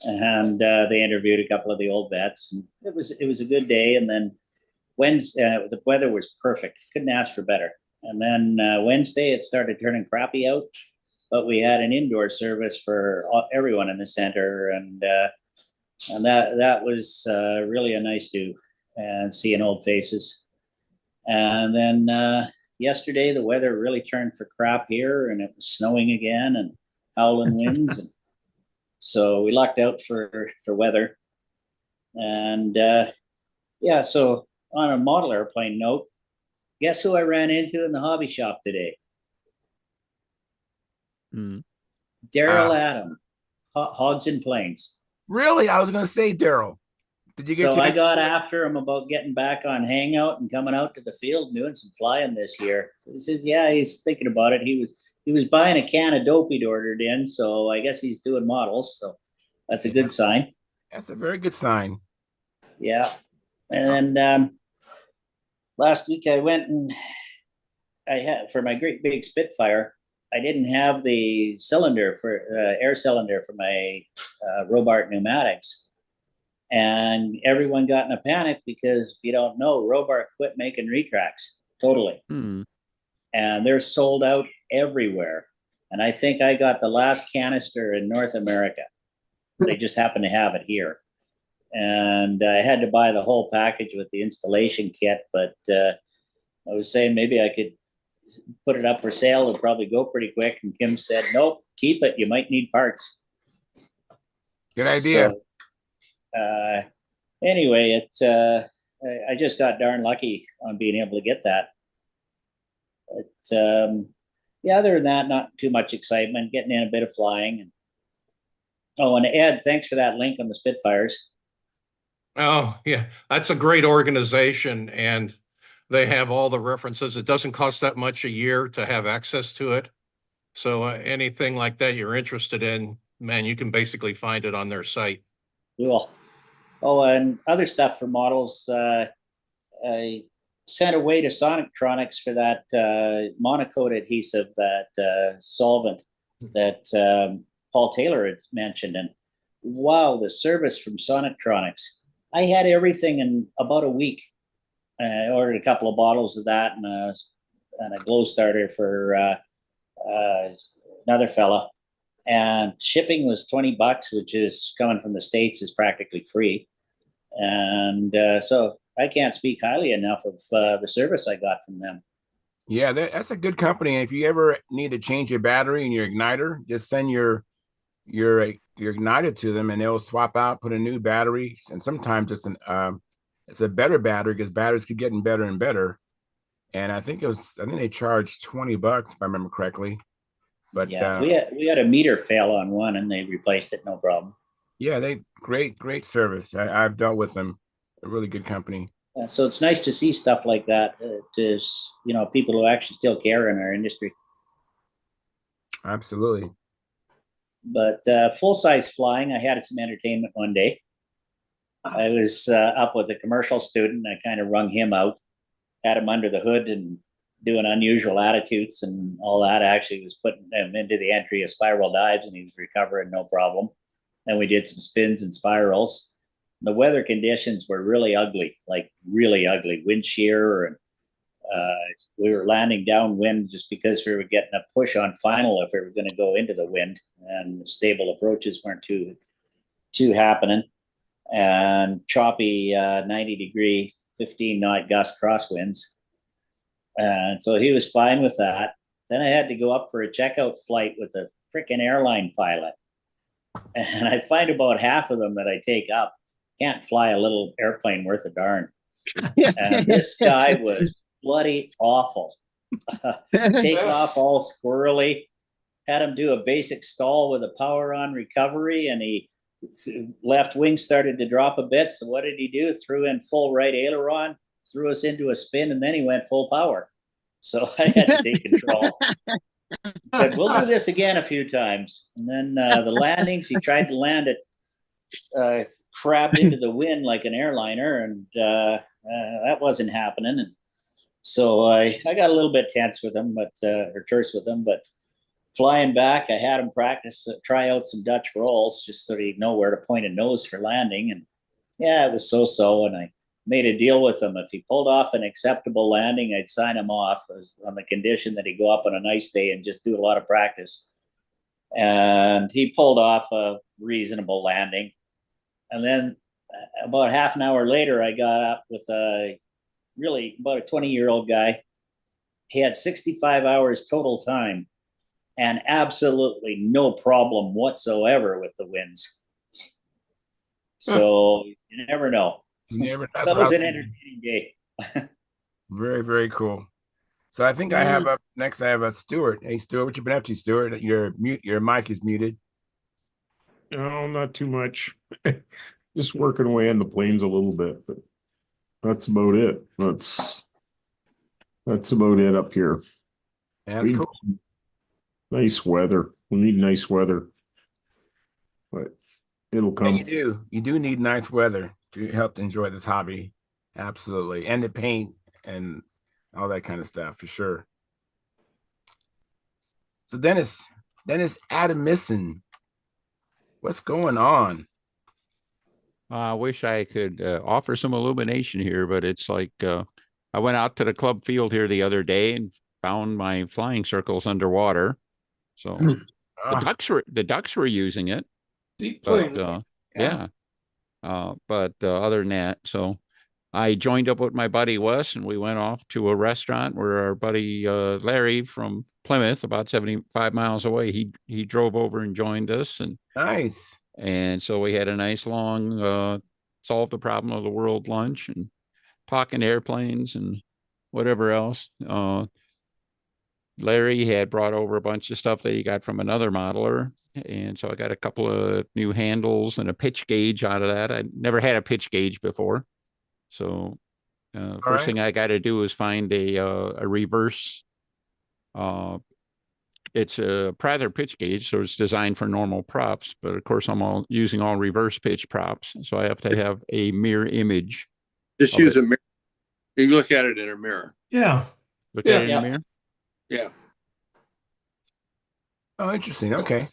And they interviewed a couple of the old vets, and it was a good day. And then Wednesday, the weather was perfect. Couldn't ask for better. And then Wednesday, it started turning crappy out, but we had an indoor service for everyone in the center, and that was really a nice do, and seeing old faces. And then yesterday, the weather really turned for crap here, and it was snowing again and howling winds. And so we lucked out for weather. And yeah, so on a model airplane note, guess who I ran into in the hobby shop today? Daryl Adam, Hogs and Planes. Really? I was going to say Daryl. Did you get? So I got after him about getting back on Hangout and coming out to the field and doing some flying this year. So he says, yeah, he's thinking about it. He was buying a can of dope he'd ordered in, so I guess he's doing models. So that's a good sign. That's a very good sign. Yeah. And last week I went and I had, for my great big Spitfire, I didn't have the cylinder for air cylinder for my Robart pneumatics. And everyone got in a panic because if you don't know, Robart quit making retracts totally. And they're sold out everywhere. And I think I got the last canister in North America. They just happen to have it here. And I had to buy the whole package with the installation kit, but I was saying maybe I could put it up for sale. It'd probably go pretty quick. And Kim said, nope, keep it. You might need parts. Good idea. So, anyway, I just got darn lucky on being able to get that. But yeah, other than that, not too much excitement, getting in a bit of flying. And Ed, thanks for that link on the Spitfires. Oh, yeah, that's a great organization, and they have all the references. It doesn't cost that much a year to have access to it. So anything like that you're interested in, man, you can basically find it on their site. Cool. Oh, and other stuff for models. I sent away to Sonictronics for that monocoat adhesive, that solvent that Paul Taylor had mentioned. And wow, the service from Sonictronics. I had everything in about a week. I ordered a couple of bottles of that and a glow starter for another fella. And shipping was $20, which is coming from the States is practically free. And so I can't speak highly enough of the service I got from them. Yeah, that's a good company. And if you ever need to change your battery in your igniter, just send your igniter to them, and they'll swap out, put a new battery. And sometimes it's a better battery because batteries keep getting better and better. And I think they charged $20 if I remember correctly. But yeah, we had a meter fail on one, and they replaced it, no problem. Yeah, great service. I've dealt with them. A really good company. So it's nice to see stuff like that. To people who actually still care in our industry. Absolutely. But full-size flying, I had some entertainment one day. I was up with a commercial student. I kind of wrung him out, had him under the hood and doing unusual attitudes and all that. I actually was putting him into the entry of spiral dives, and he was recovering no problem. Then we did some spins and spirals. The weather conditions were really ugly, like really ugly, wind shear, and we were landing downwind just because we were getting a push on final if we were going to go into the wind, and stable approaches weren't too happening, and choppy 90-degree 15-knot gust crosswinds. And so he was fine with that. Then I had to go up for a checkout flight with a freaking airline pilot. And I find about half of them that I take up can't fly a little airplane worth a darn. And this guy was bloody awful. Take off all squirrely. Had him do a basic stall with a power on recovery, and he left wing started to drop a bit. So what did he do? Threw in full right aileron, threw us into a spin, and then he went full power. So I had to take control. But we'll do this again a few times. And then the landings, he tried to land it, crabbed into the wind like an airliner, and that wasn't happening. And So I got a little bit tense with him, but or terse with him, but flying back, I had him practice, try out some Dutch rolls just so he'd know where to point a nose for landing. And yeah, it was so. And I made a deal with him. If he pulled off an acceptable landing, I'd sign him off on the condition that he'd go up on a nice day and just do a lot of practice. And he pulled off a reasonable landing. And then about half an hour later, I got up with about a 20-year-old guy. He had 65 hours total time and absolutely no problem whatsoever with the winds. So you never know. That was an entertaining day. Very, very cool. So I think I have up next. I have a Stuart. Hey, Stuart, what you been up to, Stuart? Your mic is muted. No, not too much. Just working away on the planes a little bit, but that's about it. That's about it up here. That's cool. Nice weather. We need nice weather, but it'll come. Yeah, you do need nice weather to help enjoy this hobby. Absolutely. And the paint and all that kind of stuff for sure. So Dennis Adamison, what's going on? I wish I could offer some illumination here, but it's like I went out to the club field here the other day and found my flying circles underwater. So the ducks were using it. But yeah. But other than that, so I joined up with my buddy Wes, and we went off to a restaurant where our buddy Larry from Plymouth, about 75 miles away, he drove over and joined us, and nice. And so we had a nice long solve the problem of the world lunch and talking airplanes and whatever else. Larry had brought over a bunch of stuff that he got from another modeler. And so I got a couple of new handles and a pitch gauge out of that. I never had a pitch gauge before. So first thing I got to do is find a reverse. It's a Prather pitch gauge, so it's designed for normal props. But of course, I'm using all reverse pitch props. So I have to have a mirror image. Just use a mirror. You look at it in a mirror. Yeah. Look at it in a mirror? Yeah. Oh, interesting. Okay.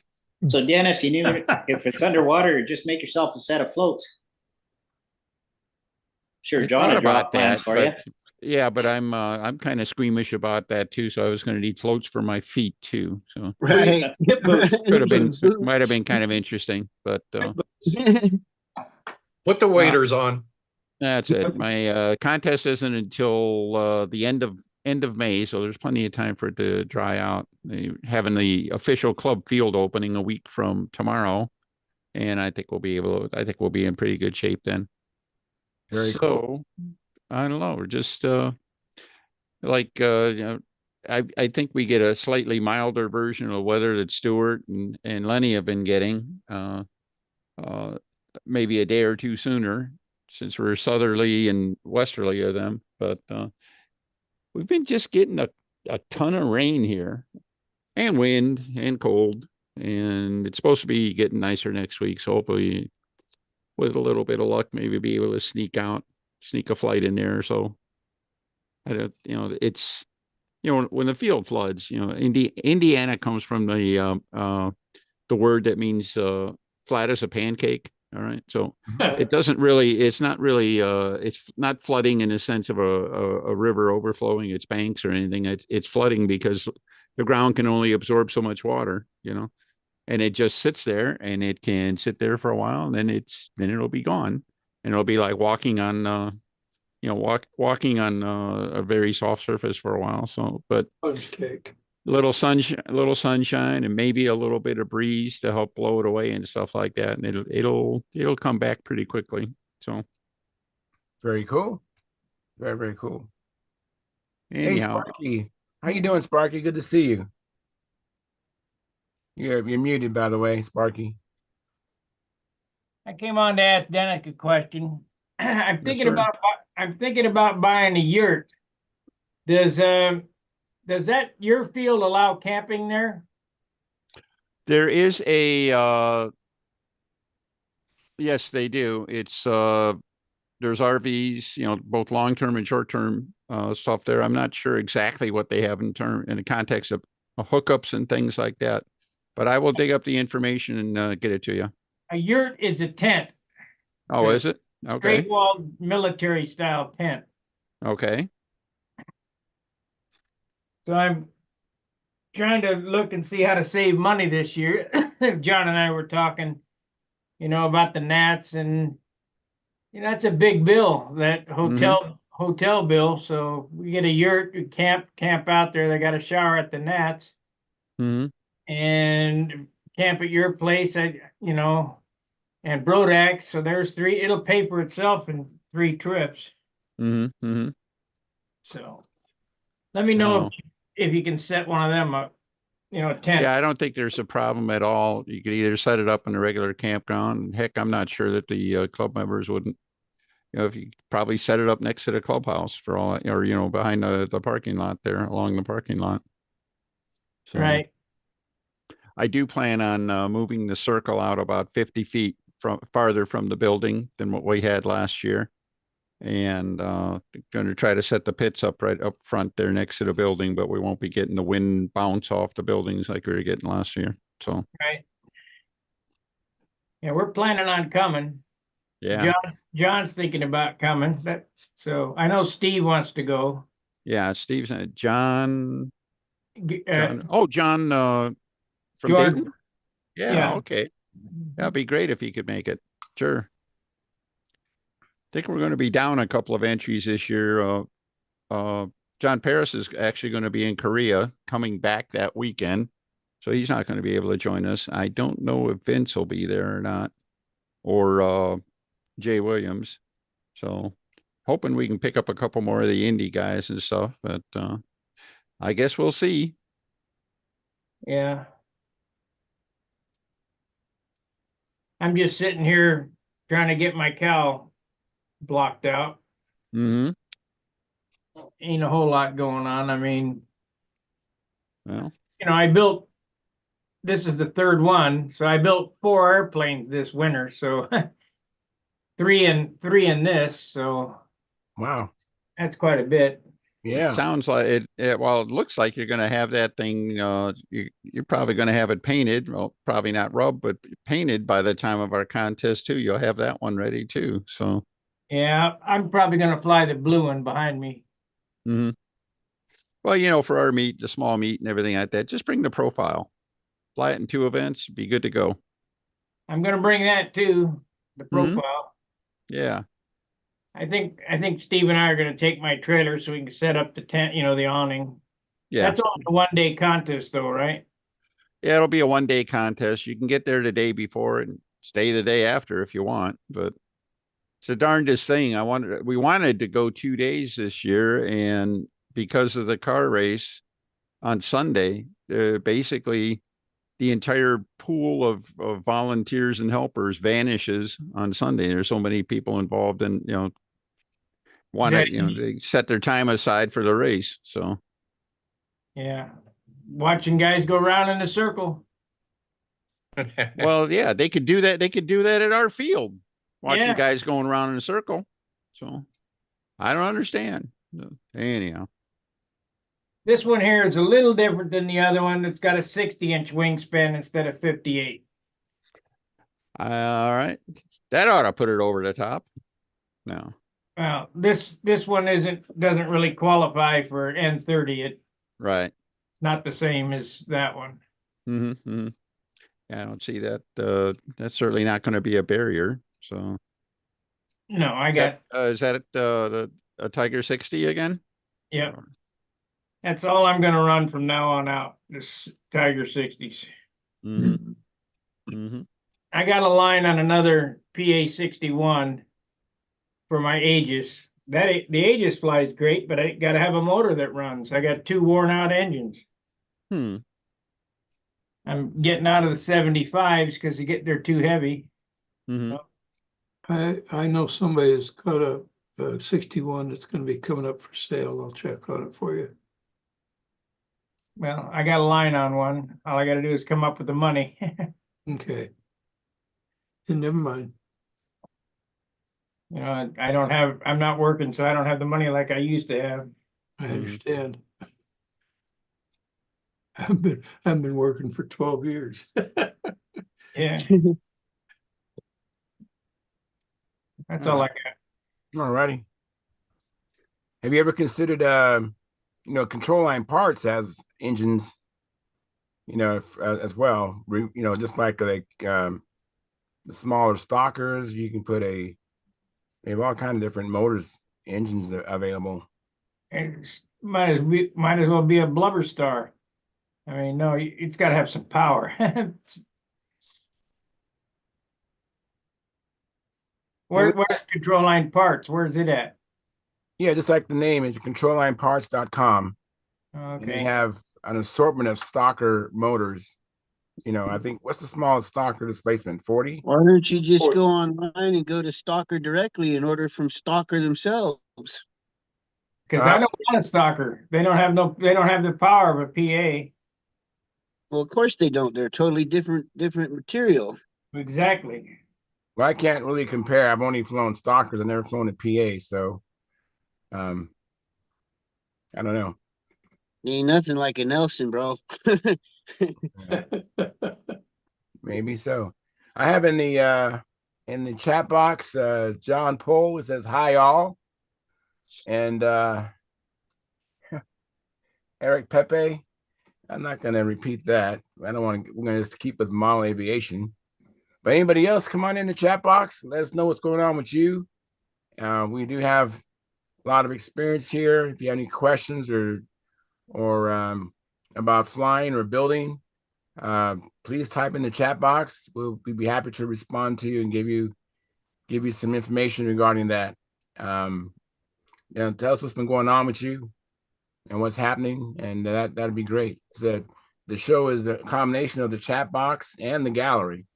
So Dennis, you knew if it's underwater, just make yourself a set of floats. Sure, John had draw plans for you. Yeah, but I'm kind of squeamish about that too. So I was going to need floats for my feet too. So Right. might have been kind of interesting, but put the waders on. That's it. My contest isn't until the end of May, so there's plenty of time for it to dry out. Having the official club field opening a week from tomorrow, and I think we'll be in pretty good shape then. Very cool. I don't know. We're just I think we get a slightly milder version of weather that Stuart and Lenny have been getting, maybe a day or two sooner, since we're southerly and westerly of them. But we've been just getting a ton of rain here, and wind and cold, and it's supposed to be getting nicer next week. So hopefully, with a little bit of luck, maybe be able to sneak a flight in there. So it's, when the field floods, Indiana comes from the word that means flat as a pancake. All right. So it's not flooding in the sense of a river overflowing its banks or anything. It's flooding because the ground can only absorb so much water, and it just sits there, and it can sit there for a while, and then it'll be gone, and it'll be like walking on walking on a very soft surface for a while. So, but sponge cake, little sunshine, and maybe a little bit of breeze to help blow it away and stuff like that, and it'll come back pretty quickly. So, very cool, very, very cool. Anyhow, hey, Sparky, how you doing, Sparky? Good to see you. You're muted, by the way, Sparky. I came on to ask Dennis a question. I'm thinking about buying a yurt. Does that your field allow camping there? There is a yes, they do. It's there's RVs, you know, both long-term and short-term stuff there. I'm not sure exactly what they have in the context of hookups and things like that, but I will dig up the information and get it to you. A yurt is a tent. Oh, So is it? Okay. Straight walled military style tent. Okay. So I'm trying to look and see how to save money this year. John and I were talking, about the gnats, and that's a big bill, that hotel bill. So we get a yurt, we camp out there. They got a shower at the gnats, Mm-hmm. and camp at your place, and Brodax. So there's three. It'll pay for itself in 3 trips. Mm-hmm. Mm-hmm. So let me know if you can set one of them up. A tent. Yeah, I don't think there's a problem at all. You could either set it up in a regular campground. Heck, I'm not sure that the club members wouldn't. If you probably set it up next to the clubhouse for all, or behind the parking lot there, along the parking lot. So Right. I do plan on moving the circle out about 50 feet farther from the building than what we had last year, and going to try to set the pits up right up front there next to the building, but we won't be getting the wind bounce off the buildings like we were getting last year. So right. Yeah, we're planning on coming. Yeah. John's thinking about coming, so I know Steve wants to go. Yeah, Steve's John. John From George, Dayton. yeah. Okay. That'd be great if he could make it. Sure. I think we're going to be down a couple of entries this year. John Paris is actually going to be in Korea, coming back that weekend, so he's not going to be able to join us. I don't know if Vince will be there or not, or Jay Williams. So hoping we can pick up a couple more of the indie guys and stuff, but I guess we'll see. Yeah. I'm just sitting here trying to get my cow blocked out. Mm-hmm. Ain't a whole lot going on. I mean, Well, this is the 3rd one, so I built 4 airplanes this winter. So 3 in this. So Wow. that's quite a bit. Yeah. It sounds like it. Well, it looks like you're going to have that thing. You're probably going to have it painted. Well, probably not rubbed, but painted by the time of our contest too. You'll have that one ready too. So. Yeah, I'm probably going to fly the blue one behind me. Mm-hmm. Well, for our meet, the small meet and everything like that, just bring the profile. Fly it in 2 events, be good to go. I'm going to bring that too, the profile. Yeah. I think Steve and I are going to take my trailer so we can set up the tent, the awning. Yeah. That's only a 1-day contest though, right? Yeah, it'll be a 1-day contest. You can get there the day before and stay the day after if you want, but it's the darndest thing. We wanted to go 2 days this year, and because of the car race on Sunday, basically the entire pool of volunteers and helpers vanishes on Sunday. There's so many people involved in, they set their time aside for the race. So yeah, watching guys go around in a circle. Well, yeah, they could do that. They could do that at our field, watching Yeah. guys going around in a circle. So I don't understand. Anyhow. This one here is a little different than the other one. It's got a 60-inch wingspan instead of 58. All right. That ought to put it over the top. No. Well, this one doesn't really qualify for N30. It's Right. not the same as that one. Mm-hmm. Mm-hmm. Yeah, I don't see that. That's certainly not going to be a barrier. So. No, I got. Is that a Tiger 60 again? Yep. That's all I'm going to run from now on out. This Tiger 60s. Mm-hmm. Mm-hmm. I got a line on another PA 61 for my Aegis. The Aegis flies great, but I got to have a motor that runs. I got 2 worn out engines. I'm getting out of the 75s because they're too heavy. Mm-hmm. I know somebody that's got a 61 that's going to be coming up for sale. I'll check on it for you. Well, I got a line on one. All I got to do is come up with the money. Okay. And never mind. You know, I'm not working, so I don't have the money like I used to have. I understand. I've been working for 12 years. Yeah, that's all I got. All righty. Have you ever considered, control line parts as engines, as well? Just like the smaller stalkers, you can put they have all kind of different motors, engines available. And might as well be a blubber star. I mean, no, it's got to have some power. Where's control line parts? Where's it at? Yeah, just like the name is controllineparts.com. And they Okay. have an assortment of stalker motors. I think what's the smallest stalker displacement? 40? Why don't you just go online and go to Stalker directly and order from Stalker themselves? Because I don't want a stalker. They don't have the power of a PA. Well, of course they don't. They're totally different material. Exactly. Well, I can't really compare. I've only flown stalkers. I've never flown a PA, so I don't know. Ain't nothing like a Nelson, bro. Maybe so. I have in the chat box John Pohl, it says hi all. And Eric Pepe. I'm not gonna repeat that. I don't want to, we're gonna just keep with model aviation. But anybody else, come on in the chat box. Let us know what's going on with you. We do have a lot of experience here. If you have any questions or about flying or building, please type in the chat box. We'll be happy to respond to you and give you some information regarding that. Tell us what's been going on with you and what's happening, and that'd be great. So the show is a combination of the chat box and the gallery.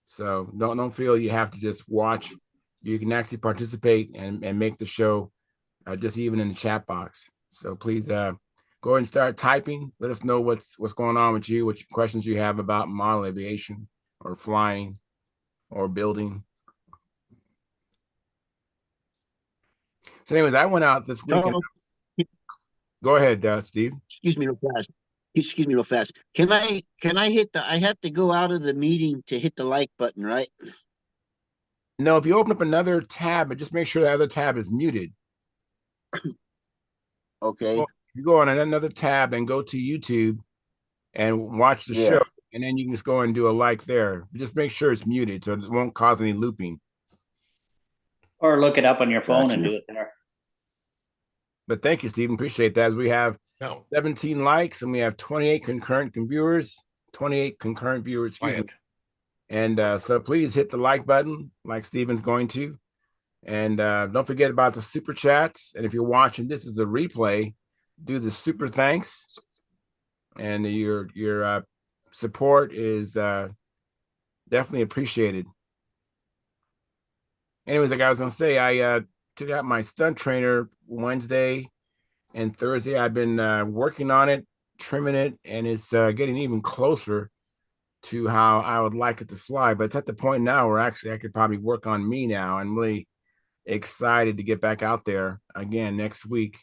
So don't feel you have to just watch. You can actually participate and make the show just even in the chat box. So please go ahead and start typing. Let us know what's going on with you, what questions you have about model aviation or flying or building. So anyways, I went out this weekend. Go ahead, Steve. Excuse me real fast. Excuse me real fast. Can I hit I have to go out of the meeting to hit the like button, right? No, if you open up another tab, but just make sure the other tab is muted. Okay. Well, you go on another tab and go to YouTube and watch the show, and then you can just go and do a like there. Just make sure it's muted so it won't cause any looping. Or look it up on your phone and do it there. But thank you, Stephen. Appreciate that. We have 17 likes and we have 28 concurrent viewers. 28 concurrent viewers. And so please hit the like button, like Stephen's going to. And don't forget about the super chats. And if you're watching this as a replay, do the super thanks. And your support is definitely appreciated. Anyways, like I was gonna say, I took out my stunt trainer Wednesday and Thursday. I've been working on it, trimming it, and it's getting even closer to how I would like it to fly. But it's at the point now where actually I could probably work on me now. I'm really excited to get back out there again next week.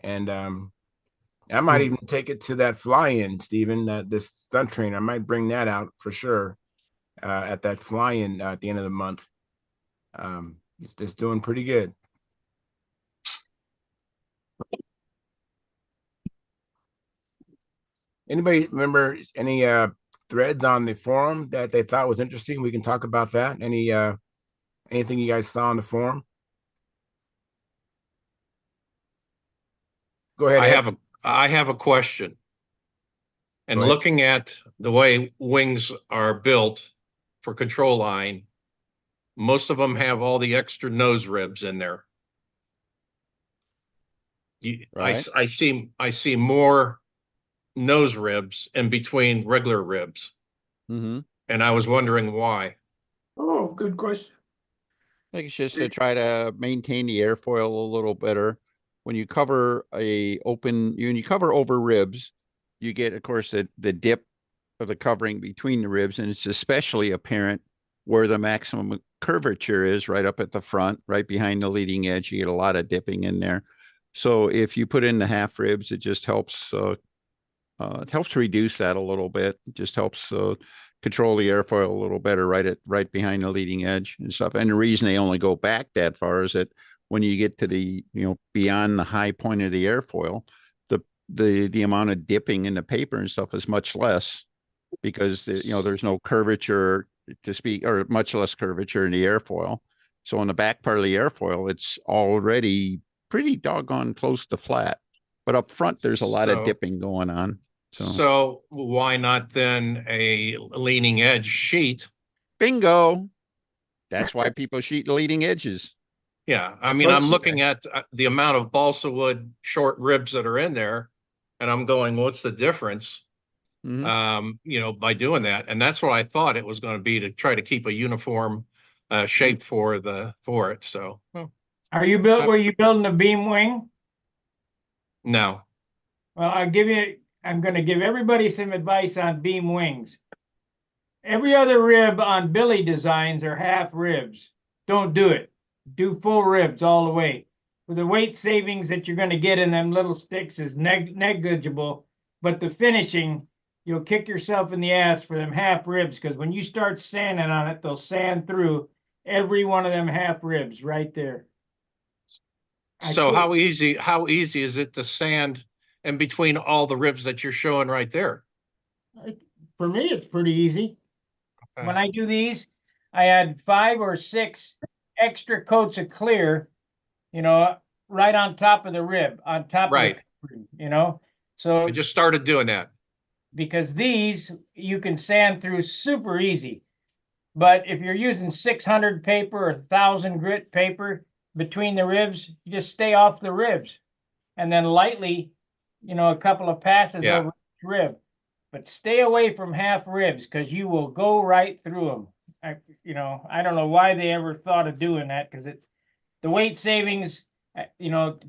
And I might even take it to that fly-in, Stephen, this stunt trainer. I might bring that out for sure at that fly-in at the end of the month. It's just doing pretty good. Anybody remember any threads on the forum that they thought was interesting? We can talk about that. Anything you guys saw on the forum? Go ahead. I have a question. And looking at the way wings are built for control line, most of them have all the extra nose ribs in there. Right. I see more nose ribs in between regular ribs. Mm-hmm. And I was wondering why. Oh, good question. I think it's just to try to maintain the airfoil a little better. When you cover when you cover over ribs, you get, of course, the dip of the covering between the ribs, and it's especially apparent where the maximum curvature is, right up at the front, right behind the leading edge. You get a lot of dipping in there. So if you put in the half ribs, it just helps reduce that a little bit. It just helps control the airfoil a little better right behind the leading edge and stuff. And the reason they only go back that far is that when you get to the, beyond the high point of the airfoil, the amount of dipping in the paper and stuff is much less, because there's no curvature to speak, or much less curvature in the airfoil. So on the back part of the airfoil, it's already pretty doggone close to flat. But up front, there's a lot of dipping going on. So why not then a leading edge sheet? Bingo. That's why people sheet leading edges. Yeah, I mean, I'm looking at the amount of balsa wood short ribs that are in there, and I'm going, what's the difference? By doing that. And that's what I thought it was going to be, to try to keep a uniform shape for it. So were you building a beam wing? No. Well, I'm going to give everybody some advice on beam wings. Every other rib on Billy designs are half ribs. Don't do it. Do full ribs all the way. The weight savings that you're going to get in them little sticks is negligible, but the finishing, you'll kick yourself in the ass for them half ribs, because when you start sanding on it, they'll sand through every one of them half ribs right there. So how easy is it to sand in between all the ribs that you're showing right there? For me, it's pretty easy. Okay. When I do these, I add 5 or 6 extra coats of clear, right on top of the rib, on top of the covering, So I just started doing that. Because these you can sand through super easy. But if you're using 600 paper or 1,000 grit paper between the ribs, you just stay off the ribs. And then lightly, a couple of passes over each rib. But stay away from half ribs, because you will go right through them. I don't know why they ever thought of doing that, because it's the weight savings,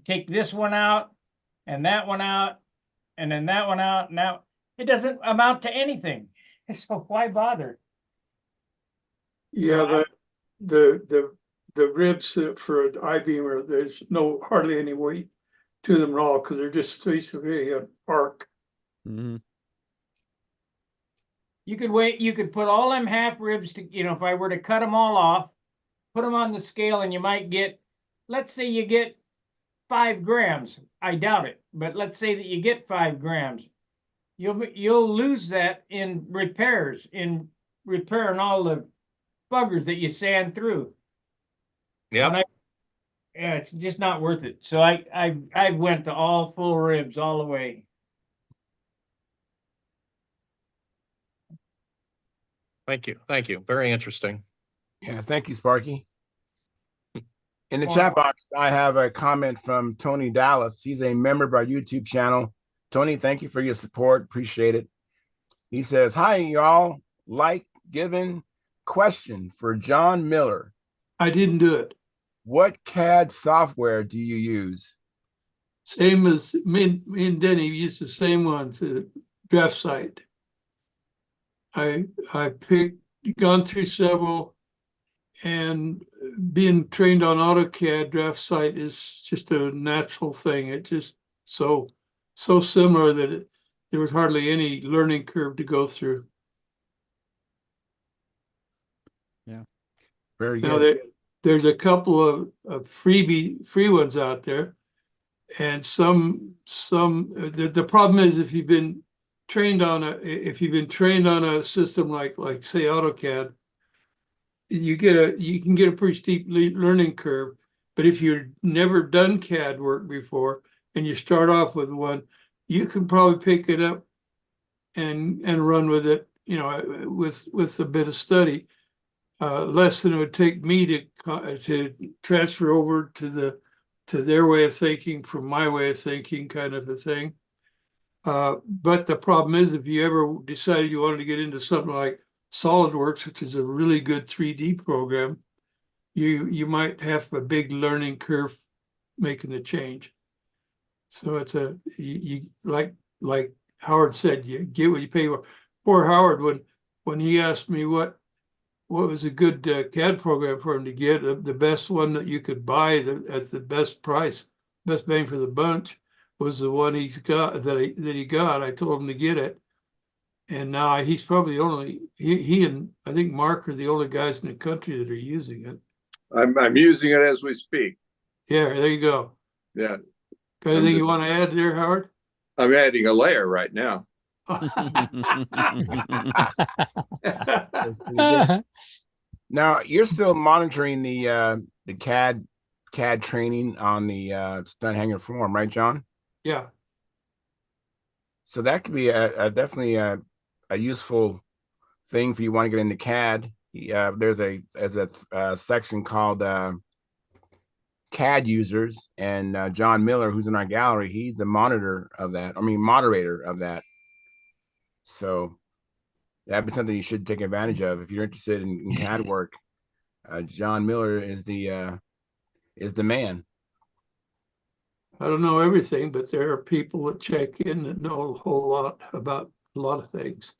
take this one out and that one out and then that one out. Now it doesn't amount to anything. So why bother? Yeah, the ribs for an I-beamer, there's hardly any weight to them at all, because they're just basically an arc. Mm-hmm. You could put all them half ribs to, if I were to cut them all off, put them on the scale, and you might get, let's say you get 5 grams. I doubt it, but let's say that you get 5 grams. You'll lose that in repairs, in repairing all the buggers that you sand through. Yeah. It's just not worth it. So I went to all full ribs all the way. Thank you. Very interesting. Yeah, thank you, Sparky. In the chat box, I have a comment from Tony Dallas. He's a member of our YouTube channel. Tony, thank you for your support. Appreciate it. He says, hi, y'all. Given question for John Miller. I didn't do it. What CAD software do you use? Same as me and Denny use the same ones, Draft Site. I gone through several, and being trained on AutoCAD, Draft Site is just a natural thing. It just so similar that there was hardly any learning curve to go through. Yeah, very good. Now there's a couple of free ones out there, and the problem is, if you've been trained on a system like say AutoCAD, you can get a pretty steep learning curve. But if you've never done CAD work before and you start off with one, you can probably pick it up and run with it, with a bit of study. Less than it would take me to transfer over to their way of thinking from my way of thinking, kind of a thing. But the problem is, if you ever decided you wanted to get into something like SolidWorks, which is a really good 3D program, you might have a big learning curve making the change. So it's you like Howard said, you get what you pay for. Poor Howard, when he asked me what what was a good CAD program for him to get, the best one that you could buy at the best price, best bang for the bunch, was the one he's got that he got. I told him to get it. And now he's probably the only, he and I think Mark are the only guys in the country that are using it. I'm using it as we speak. Yeah, there you go. Yeah. Got anything you want to add there, Howard? I'm adding a layer right now. That's pretty good. Now you're still monitoring the CAD training on the Stunthangar forum, right, John? Yeah. So that could be definitely a useful thing if you want to get into CAD. There's a section called CAD users, and John Miller, who's in our gallery, he's a moderator of that. So that'd be something you should take advantage of if you're interested in CAD work. John Miller is the man. I don't know everything, but there are people that check in that know a whole lot about a lot of things.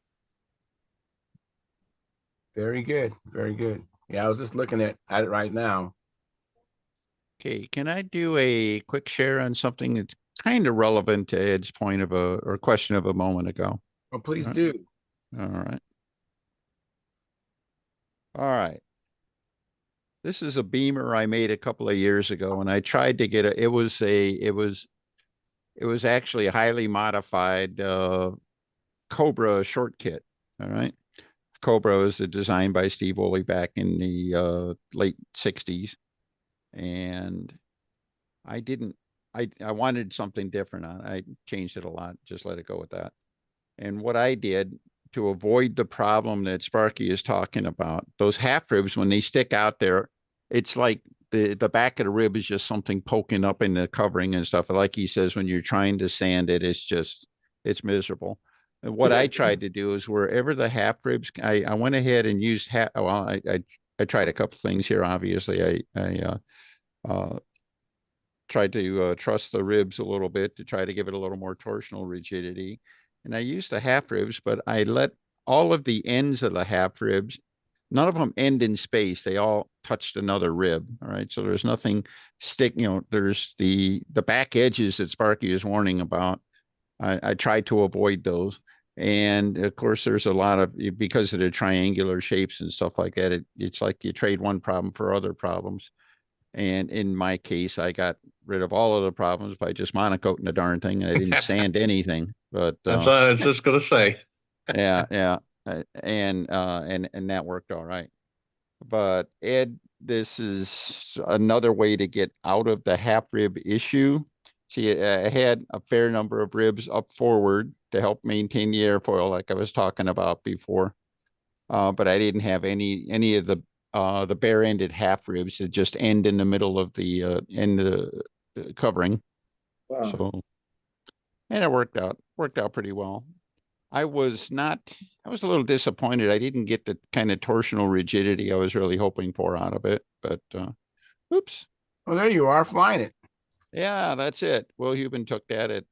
Very good. Very good. Yeah, I was just looking at it right now. Okay, can I do a quick share on something that's kind of relevant to Ed's point of or question of a moment ago? Well, please Right. do. All right. All right. This is a Beamer I made a couple of years ago, and I tried to get it was actually a highly modified Cobra short kit. All right. Cobra was designed by Steve Woolley back in the late 60s. And I wanted something different on it. I changed it a lot, just let it go with that. And what I did to avoid the problem that Sparky is talking about, those half ribs, when they stick out there, it's like the back of the rib is just something poking up in the covering and stuff. Like he says, when you're trying to sand it, it's miserable. And what I tried to do is wherever the half ribs, I went ahead and used I tried a couple things here. Obviously, I tried to truss the ribs a little bit to try to give it a little more torsional rigidity. And I used the half ribs, but I let all of the ends of the half ribs, none of them end in space. They all touched another rib. All right. So there's nothing there's the back edges that Sparky is warning about. I tried to avoid those. And of course, there's a lot of, because of the triangular shapes and stuff like that, it's like you trade one problem for other problems. And in my case, I got rid of all of the problems by just monocoating the darn thing, and I didn't sand anything. But That's what I was just gonna say. yeah, and that worked all right. But Ed, this is another way to get out of the half rib issue. See, I had a fair number of ribs up forward to help maintain the airfoil, like I was talking about before. But I didn't have any of the bare-ended half ribs that just end in the middle of the end of the covering. Wow. So, and it worked out pretty well. I was a little disappointed. I didn't get the kind of torsional rigidity I was really hoping for out of it, but oops. Well, there you are, flying it. Yeah, that's it. Will Hubin took that at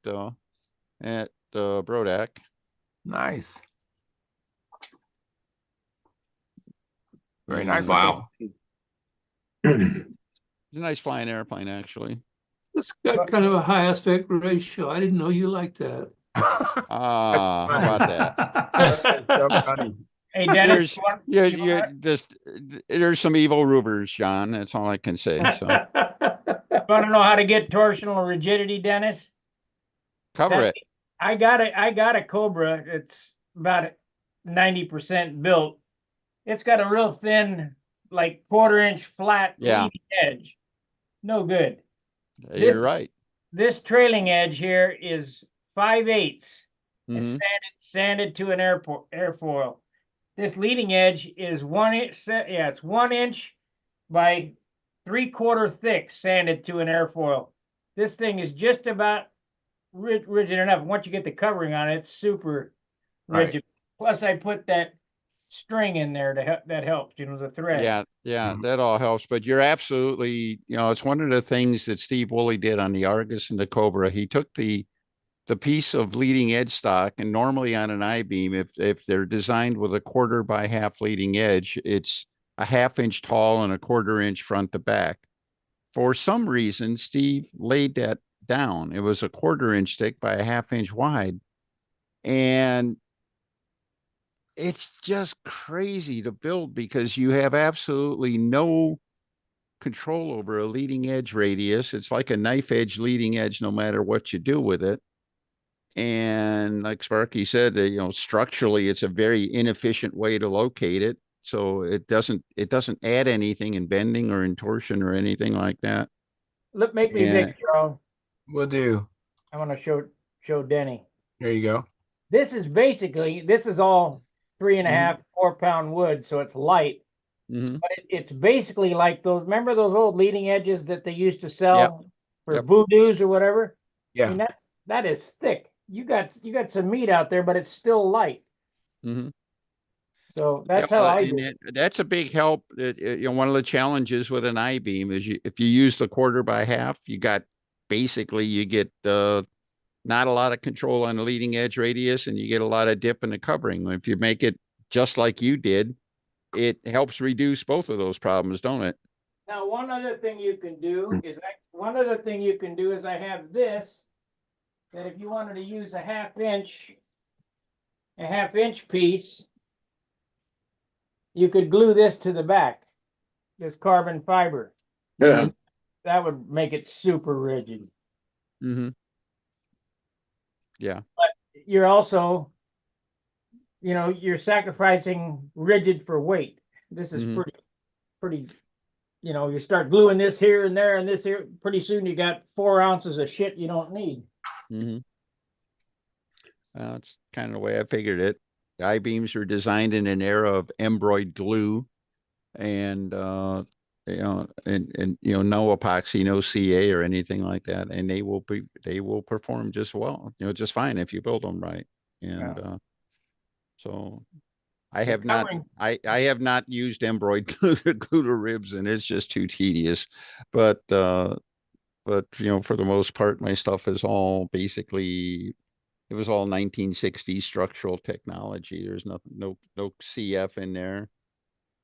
Brodak. Nice. Very nice. Wow. It's a nice flying airplane, actually. It's got kind of a high aspect ratio. I didn't know you liked that. How about that? That's so funny. Hey, Dennis, There's some evil Rubers, John. That's all I can say. So want to know how to get torsional rigidity, Dennis? cover it. I got a Cobra. It's about 90% built. It's got a real thin, like 1/4-inch flat leading edge. No good. You're right. This trailing edge here is 5/8. Mhm. It's sanded to an airfoil. This leading edge is 1 inch. Yeah, it's 1 inch by 3/4 thick, sanded to an airfoil. This thing is just about rigid enough. Once you get the covering on it, it's super rigid. Right. Plus, I put that string in there to help. That helps. The thread. Yeah, that all helps. But you're absolutely, it's one of the things that Steve Woolley did on the Argus and the Cobra. He took the the piece of leading edge stock, and normally on an I-beam, if they're designed with a 1/4 by half leading edge, it's a 1/2 inch tall and a 1/4 inch front to back. For some reason, Steve laid that down. It was a 1/4 inch thick by a 1/2 inch wide. And it's just crazy to build because you have absolutely no control over a leading edge radius. It's like a knife edge leading edge, no matter what you do with it. And like Sparky said, structurally, it's a very inefficient way to locate it. So it doesn't add anything in bending or in torsion or anything like that. Look, make me big, Charles. Will do. I want to show Denny. There you go. This is all 3.5, 4 pound wood, so it's light. But it's basically like remember those old leading edges that they used to sell for voodoos or whatever? Yeah. I mean, that is thick. You got some meat out there, but it's still light. So that's how I do it. That's a big help. One of the challenges with an I-beam is if you use the 1/4 by half, you get not a lot of control on the leading edge radius, and you get a lot of dip in the covering. If you make it just like you did, it helps reduce both of those problems, don't it? Now, one other thing you can do is I have this, that if you wanted to use a 1/2 inch piece, you could glue this to the back, this carbon fiber. Yeah. That would make it super rigid. Yeah. But you're also, you're sacrificing rigid for weight. This is pretty, you start gluing this here and there and this here. Pretty soon you got 4 ounces of shit you don't need. That's kind of the way I figured it. I-beams were designed in an era of embroidered glue, and no epoxy, no CA or anything like that, and they will perform just well, just fine if you build them right. And so I have not used embroidered glue to ribs, and it's just too tedious. But for the most part, my stuff is all basically. It was all 1960s structural technology. There's no CF in there.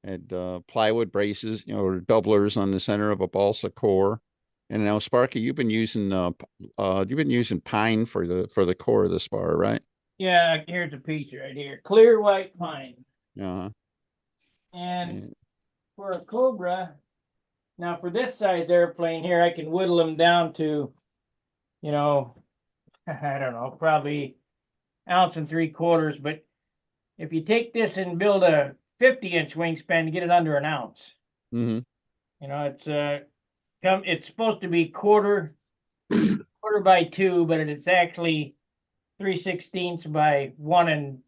And plywood braces, or doublers on the center of a balsa core. And now, Sparky, you've been using pine for the core of the spar, right? Yeah, here's a piece right here, clear white pine. And for a Cobra, now for this size airplane here, I can whittle them down to, I don't know, probably 1 3/4 ounces. But if you take this and build a 50-inch wingspan to get it under 1 ounce, it's supposed to be quarter by 2, but it's actually 3/16 by 1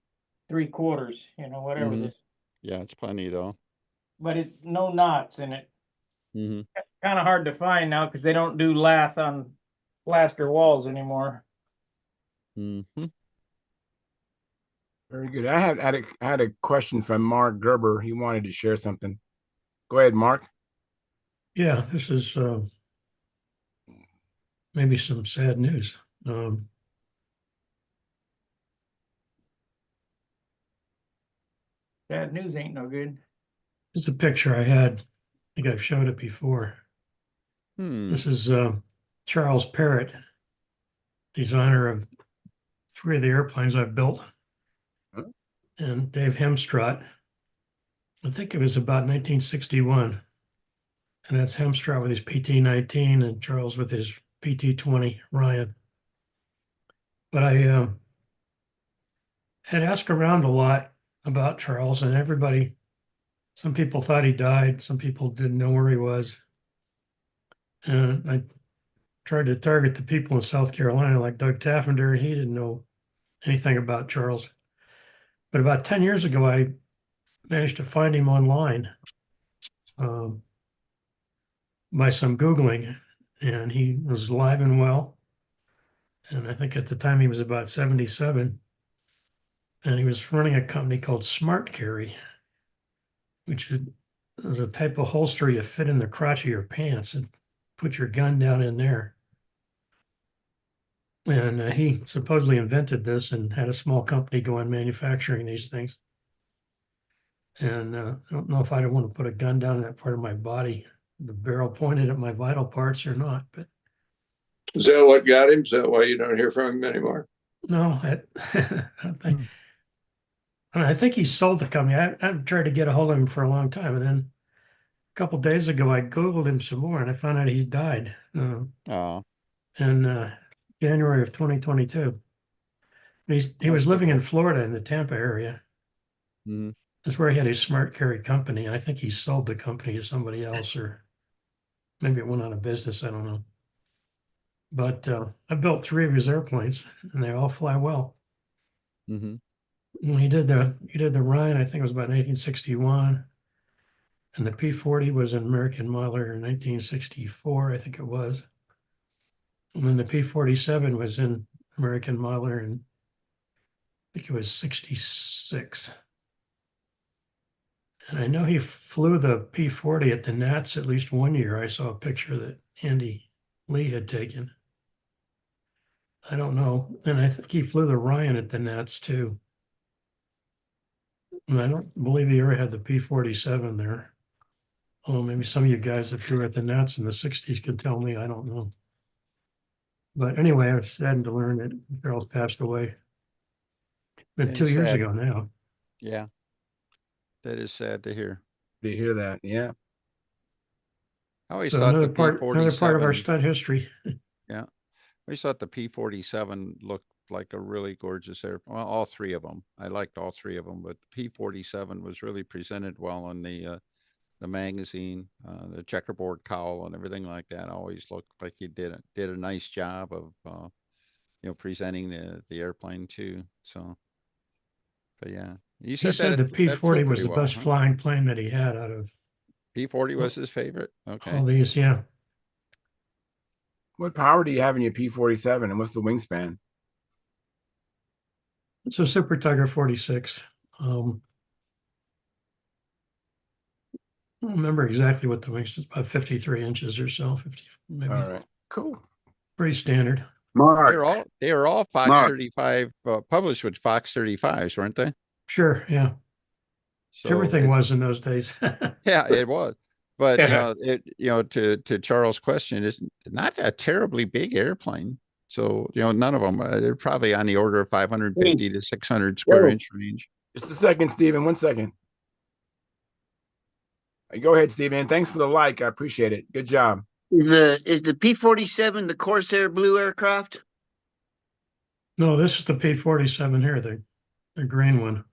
3/4, whatever this. Yeah, it's plenty though. But it's no knots in it. Kind of hard to find now because they don't do lath on plaster walls anymore. Very good. I had a question from Mark Gerber. He wanted to share something. Go ahead, Mark. Yeah, this is maybe some sad news. Sad news ain't no good. It's a picture I had. I think I've showed it before. This is Charles Parrott, designer of 3 of the airplanes I've built. And Dave Hemstrott, I think it was about 1961. And that's Hemstrott with his PT-19 and Charles with his PT-20 Ryan. But I had asked around a lot about Charles, and some people thought he died, some people didn't know where he was. And I tried to target the people in South Carolina like Doug Taffender, and he didn't know anything about Charles. But about 10 years ago, I managed to find him online by some Googling, and he was alive and well. And I think at the time he was about 77. And he was running a company called Smart Carry, which is a type of holster you fit in the crotch of your pants and put your gun down in there. And he supposedly invented this and had a small company go on manufacturing these things. And I don't know if I'd want to put a gun down that part of my body, the barrel pointed at my vital parts or not, but Is that what got him? Is that why you don't hear from him anymore? no, I don't think. I think he sold the company. I've tried to get a hold of him for a long time, and then a couple days ago, I Googled him some more, and I found out he died Oh, in January of 2022. He was that's too living in bad. Florida in the Tampa area. Mhm. That's where he had his smart carry company. I think he sold the company to somebody else, or maybe it went out of business. I don't know. But I built 3 of his airplanes, and they all fly well. Mhm. When he did the Ryan, I think it was about 1961, and the P-40 was an American modeler in 1964, I think it was. And then the P-47 was in American modeler in, I think it was 66. And I know he flew the P-40 at the Nats at least one year. I saw a picture that Andy Lee had taken. I don't know. And I think he flew the Ryan at the Nats too. And I don't believe he ever had the P-47 there. Oh, maybe some of you guys that flew at the Nats in the 60s can tell me. I don't know. But anyway, I was saddened to learn that Charles passed away. Been Yeah, 2 it's years sad. ago now. Yeah, that is sad to hear. Do you hear that? Yeah. I always So thought the another part of our P-47, stunt history. yeah, I always thought the P-47 looked like a really gorgeous air. Well, all 3 of them. I liked all 3 of them, but the P-47 was really presented well in the magazine, the checkerboard cowl and everything like that. Always looked like he did a nice job of presenting the airplane too. So, but yeah, you He said that said the that flew P-40 was pretty the well, best huh? flying plane that he had out of P-40 was his favorite. all Okay. these. Yeah. What power do you have in your P-47, and what's the wingspan? It's a Super Tiger 46. I don't remember exactly what the wings is, about 53 inches or so, 50, maybe. All right, cool. Pretty standard. They Mark, were all Fox Mark, 35 published with Fox 35s, weren't they? Sure. Yeah. So Everything it's was in those days. yeah, it was. But to Charles' question, it's not a terribly big airplane. So none of them. They're probably on the order of 550 to 600 square inch range. Just a second, Stephen. 1 second. Go ahead, Stephen. Thanks for the like. I appreciate it. Good job. is the P-47 the Corsair blue aircraft? No, this is the P-47 here, the green one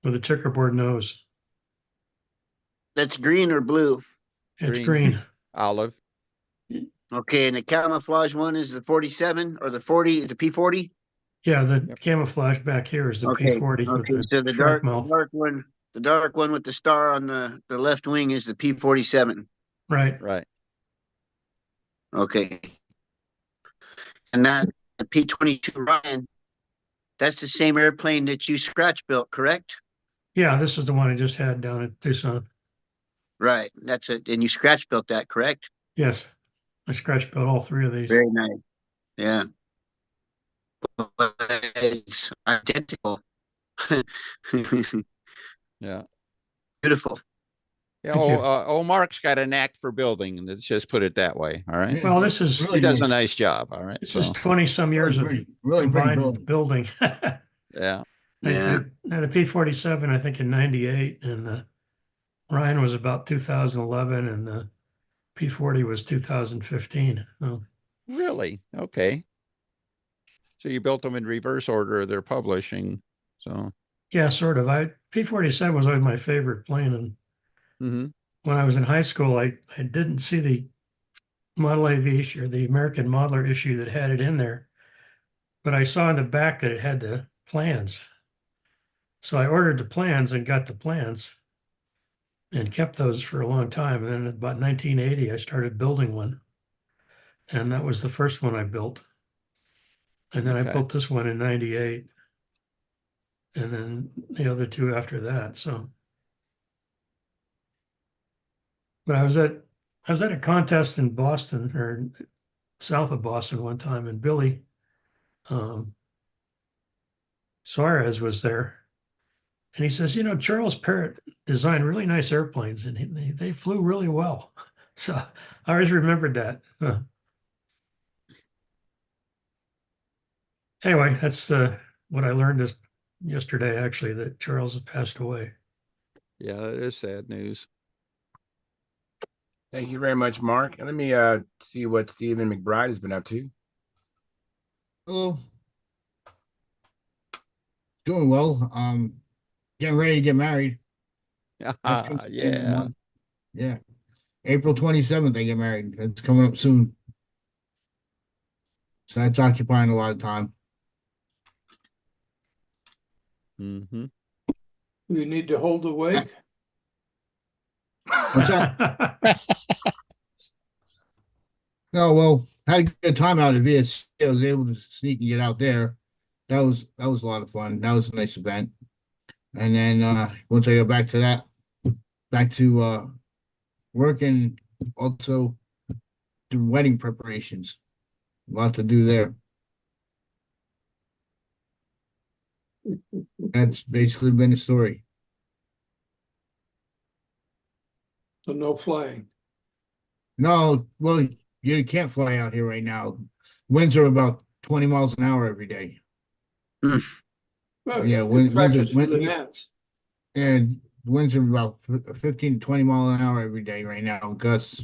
with a checkerboard nose. That's green or blue? It's Green. green. Olive. Okay, and the camouflage one is the 47 or the 40, the P-40? Yeah, the Yep. camouflage back here is the Okay, P-40 with okay. the So the shark dark, mouth. the dark one with the star on the left wing is the P-47. Right. Right. Okay. And that the P-22 Ryan, that's the same airplane that you scratch built, correct? Yeah, this is the one I just had down at Tucson. Right. That's it. And you scratch built that, correct? Yes, I scratch built all 3 of these. Very nice. Yeah. It's identical. Yeah. Beautiful. Yeah. Thank you. Mark's got a knack for building. Let's just put it that way. All right. Well, this is He does a nice job. All right. this So is 20 some years of really pretty combined building. yeah. Yeah. I had a P-47, I think in 98, and the Ryan was about 2011, and the P-40 was 2015. So, Really? Okay. So you built them in reverse order of their publishing. So yeah, sort of. P-47 was always my favorite plane, and mhm. when I was in high school, I didn't see the Model AV issue or the American Modeler issue that had it in there, but I saw in the back that it had the plans. So I ordered the plans and got the plans and kept those for a long time. And then about 1980, I started building one. And that was the first one I built. And then I Okay. built this one in 98. And then the other 2 after that. So, but I was at a contest in Boston or south of Boston one time, and Billy Suarez was there. And he says, Charles Parrott designed really nice airplanes and they flew really well. So I always remembered that. Anyway, that's what I learned yesterday, actually, that Charles has passed away. Yeah, that is sad news. Thank you very much, Mark. And let me see what Stephen McBride has been up to. Hello. Doing well. Getting ready to get married. That's coming up in a Yeah. month. Yeah. April 27th, I get married. It's coming up soon. So that's occupying a lot of time. Mm-hmm. You need to hold the wake. What's that? No, well, had a good time out of it. I was able to sneak and get out there. That was a lot of fun. That was a nice event. And then once I go back to that, back to work and also do wedding preparations. A lot to do there. That's basically been the story. So no flying. No, well, you can't fly out here right now. Winds are about 20 miles an hour every day. Well, Yeah, good practice for the nets. and winds are about 15 to 20 mile an hour every day right now, gusts.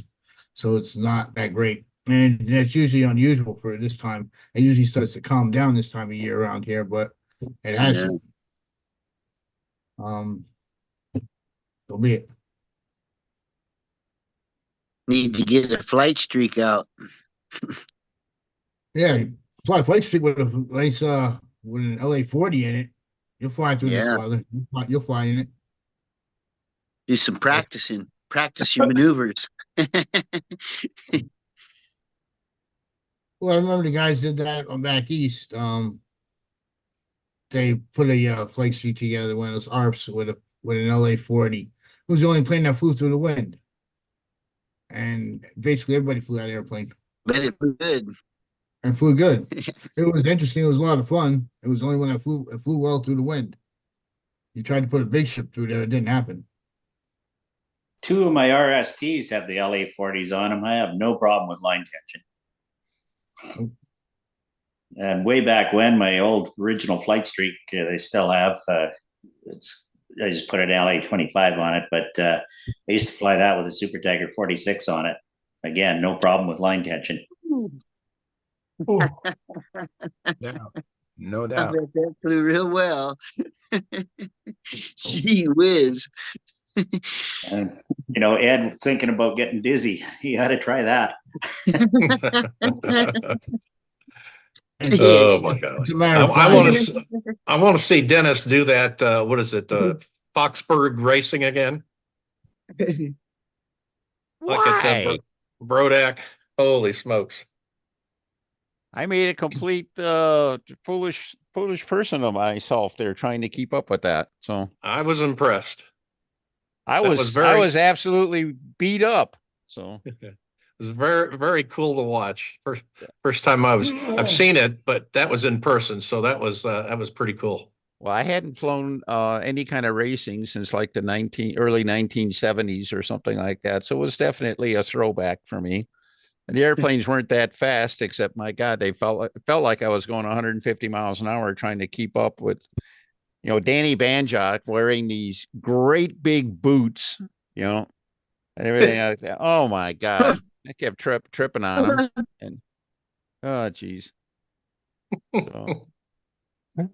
So it's not that great. And that's usually unusual for this time. It usually starts to calm down this time of year around here, but it hasn't. So be it. Need to get a flight streak out. Yeah, flight streak with a nice with an LA-40 in it. You'll fly through this Yeah. weather. You'll fly in it. Do some practicing. Practice your maneuvers. Well, I remember the guys did that on back east. They put a flight streak together, one of those ARPs with an LA-40. It was the only plane that flew through the wind. And basically everybody flew that airplane. But it was good. And flew good. It was interesting. It was a lot of fun. It was the only one that flew well through the wind. You tried to put a big ship through there, it didn't happen. Two of my RSTs have the LA-40s on them. I have no problem with line tension. And way back when, my old original flight streak, they still have. I just put an LA-25 on it, but I used to fly that with a Super Tiger 46 on it. Again, no problem with line tension. Yeah, no I doubt. bet that flew real well. Gee whiz. And, Ed thinking about getting dizzy. He had to try that. Oh my God! It's a matter of I fact. want to see Dennis do that. What is it? Foxburg racing again? Like at Why? Brodak. Holy smokes! I made a complete foolish person of myself there trying to keep up with that. So I was impressed. I That was was very- absolutely beat up. So It was very, very cool to watch. First time I've seen it, but that was in person, so that was pretty cool. well, I hadn't flown any kind of racing since like the early 1970s or something like that. So it was definitely a throwback for me. And the airplanes weren't that fast, except my God, it felt like I was going 150 miles an hour trying to keep up with, Danny Banjock wearing these great big boots, and everything like that. Oh my God, I kept tripping on them, and oh geez. So, Well,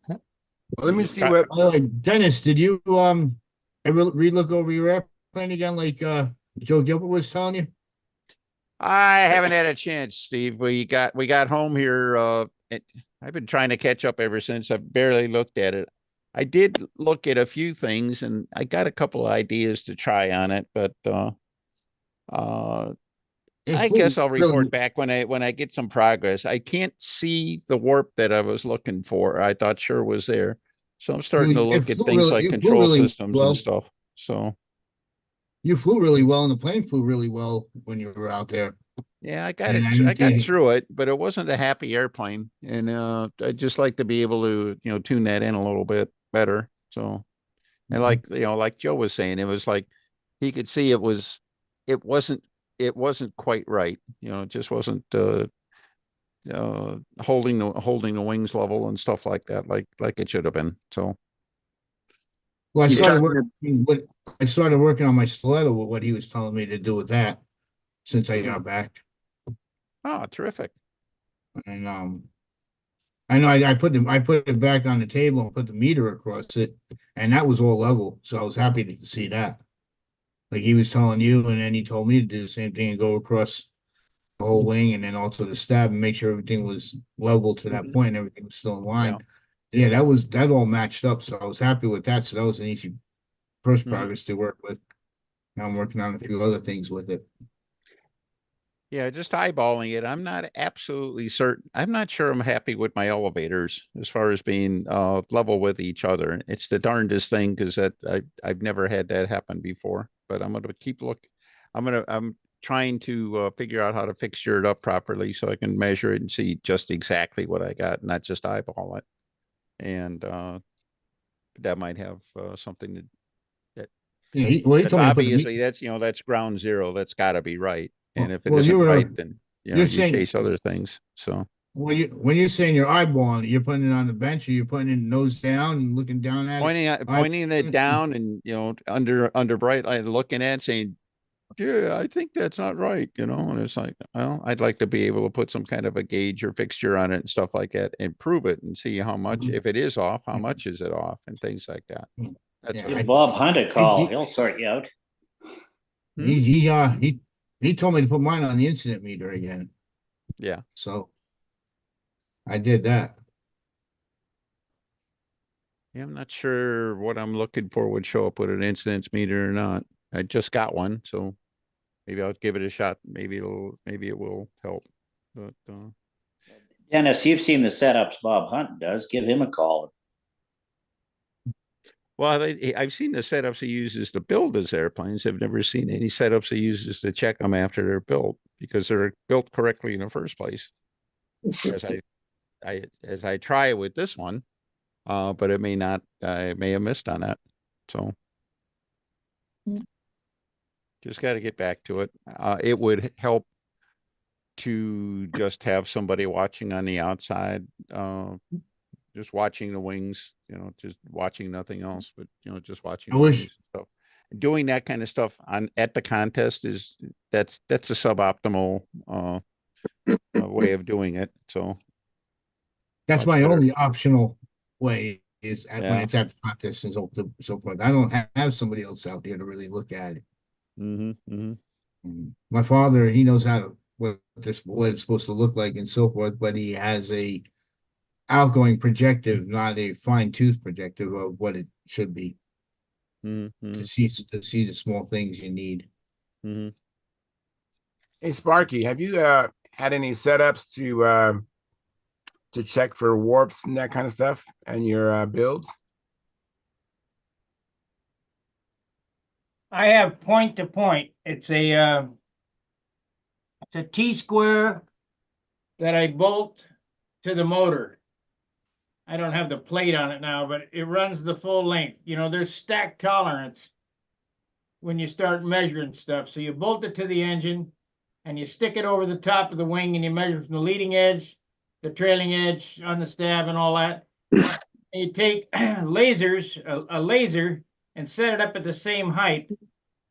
let me see what. By the way, Dennis, did you ever relook over your airplane again, like Joe Gilbert was telling you? I haven't had a chance, Steve. We got home here. I've been trying to catch up ever since. I've barely looked at it. I did look at a few things, and I got a couple of ideas to try on it, but I guess I'll report back when I get some progress. I can't see the warp that I was looking for. I thought sure was there. So I'm starting to look at things like control systems and stuff. So you flew really well, and the plane flew really well when you were out there. Yeah, I got And it. I I didn't got think, through it, but it wasn't a happy airplane. And I'd just like to be able to, tune that in a little bit better. So, and like Joe was saying, it was like he could see it wasn't quite right. It just wasn't holding the wings level and stuff like that, like it should have been. So well, You talking I started working on my stiletto with what he was telling me to do with that since I got back. oh, terrific. And I know I put it back on the table and put the meter across it, and that was all level. So I was happy to see that. Like he was telling you, and then he told me to do the same thing and go across the whole wing and then also the stab and make sure everything was level to that point, everything was still in line. Yeah, that all matched up. So I was happy with that. So that was an easy first progress to work with. Now I'm working on a few other things with it. Yeah, just eyeballing it. I'm not absolutely certain. I'm not sure I'm happy with my elevators as far as being level with each other. It's the darndest thing because I've never had that happen before. But I'm gonna keep look. I'm trying to figure out how to fixture it up properly so I can measure it and see just exactly what I got, not just eyeball it. And that might have something to that. Yeah, he told me to put Obviously that's ground zero. That's got to be right. And if it well, isn't you right, were then you're you saying chase other things. So when you're saying you're eyeballing it, you're putting it on the bench or you're putting it nose down and looking down at it. pointing it down and under bright light, looking at it, saying, "Yeah, I think that's not right," and it's like, well, I'd like to be able to put some kind of a gauge or fixture on it and stuff like that and prove it and see how much, if it is off, how much is it off and things like that. That's Yeah, what Give Bob Hunt a call. He'll sort you out. he told me to put mine on the incident meter again. Yeah. So I did that. Yeah, I'm not sure what I'm looking for would show up with an incidence meter or not. I just got one, so maybe I'll give it a shot. Maybe it will help. But Dennis, you've seen the setups Bob Hunt does. Give him a call. well, I've seen the setups he uses to build his airplanes. I've never seen any setups he uses to check them after they're built because they're built correctly in the first place. As I try with this one, but it may not. I may have missed on that. So just got to get back to it. It would help to just have somebody watching on the outside, just watching the wings, just watching nothing else, but just watching I the wish wings and stuff. Doing that kind of stuff at the contest that's a suboptimal way of doing it. So that's much my better. only optional way is when Yeah. it's at the contest and so forth. I don't have somebody else out there to really look at it. My father, he knows what it's supposed to look like and so forth, but he has a outgoing projective, not a fine tooth projective of what it should be to see the small things you need. Hey, Sparky, have you had any setups to check for warps and that kind of stuff and your builds? I have point to point. It's a T-square that I bolt to the motor. I don't have the plate on it now, but it runs the full length. There's stack tolerance when you start measuring stuff. So you bolt it to the engine and you stick it over the top of the wing and you measure from the leading edge, the trailing edge on the stab and all that. And you take a laser and set it up at the same height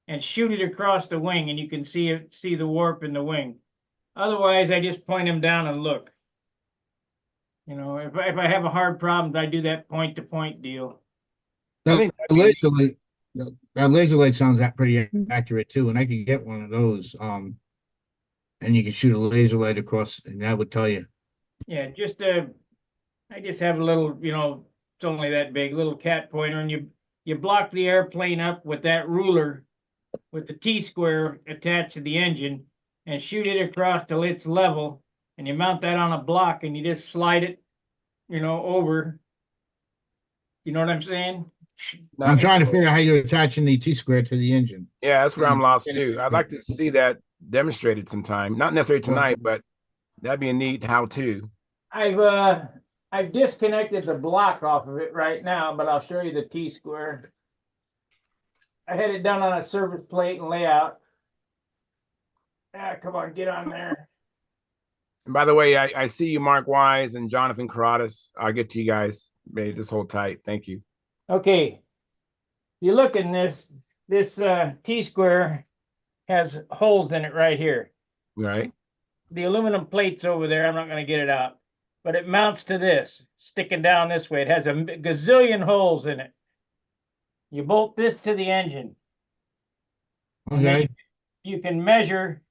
and shoot it across the wing and you can see the warp in the wing. Otherwise, I just point them down and look. If I have a hard problem, I do that point to point deal. That laser light sounds pretty accurate too, and I could get one of those. And you can shoot a laser light across, and that would tell you. Yeah, I just have a little, it's only that big, little cat pointer, and you block the airplane up with that ruler with the T-square attached to the engine and shoot it across till it's level, and you mount that on a block and you just slide it, over. You know what I'm saying? I'm trying to figure out how you're attaching the T-square to the engine. Yeah, that's where I'm lost too. I'd like to see that demonstrated sometime. Not necessarily tonight, but that'd be a neat how-to. I've disconnected the block off of it right now, but I'll show you the T-square. I had it done on a surface plate and layout. Ah, come on, get on there. And by the way, I see you, Mark Wise and Jonathan Carradas. I'll get to you guys. Just hold tight. Thank you. Okay. You look in this T-square has holes in it right here. Right. The aluminum plate's over there. I'm not going to get it out. But it mounts to this, sticking down this way. It has a gazillion holes in it. You bolt this to the engine. Okay. You can measure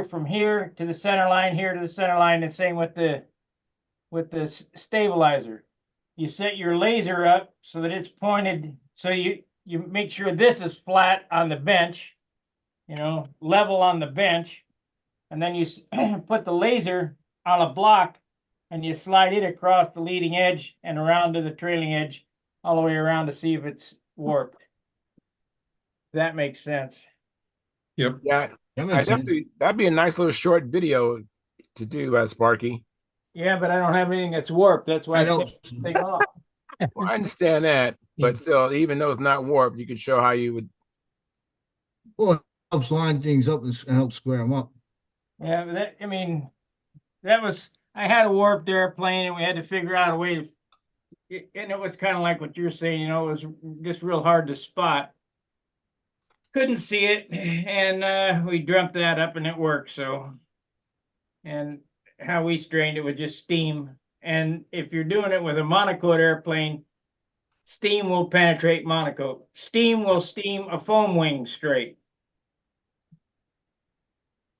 from here to the center line, here to the center line, the same with the stabilizer. You set your laser up so that it's pointed, so you make sure this is flat on the bench, level on the bench, and then you put the laser on a block and you slide it across the leading edge and around to the trailing edge all the way around to see if it's warped. That makes sense. Yep. Yeah. That makes sense. That'd be a nice little short video to do, Sparky. Yeah, but I don't have anything that's warped. That's why I I don't. take the thing off. Well, I understand that, but still, even though it's not warped, you could show how you would. Well, it helps line things up and help square them up. Yeah, but I had a warped airplane and we had to figure out a way to, and it was kind of like what you're saying, it was just real hard to spot. Couldn't see it, and we dreamt that up and it worked. So, and how we strained it with just steam. And if you're doing it with a monocoque airplane, steam will penetrate monocoque. Steam will steam a foam wing straight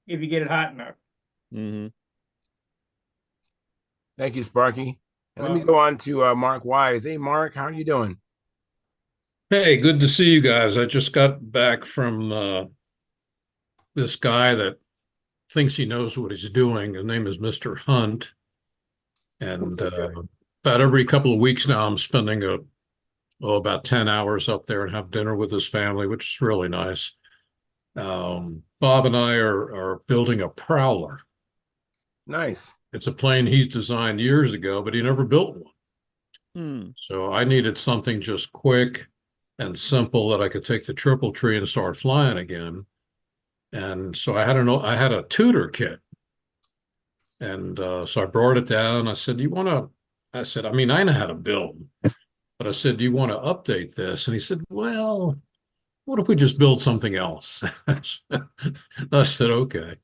if you get it hot enough. Mm-hmm. Thank you, Sparky. And let me go on to Mark Wise. Hey, Mark, how are you doing? Hey, good to see you guys. I just got back from this guy that thinks he knows what he's doing. His name is Mr. Hunt. And about every couple of weeks now, I'm spending about 10 hours up there and have dinner with his family, which is really nice. Bob and I are building a Prowler. Nice. It's a plane he's designed years ago, but he never built one. So I needed something just quick and simple that I could take the triple tree and start flying again. And so I had a tutor kit. And so I brought it down. I said, I mean, I know how to build, but I said, do you want to update this? And he said, well, what if we just build something else? I said, okay.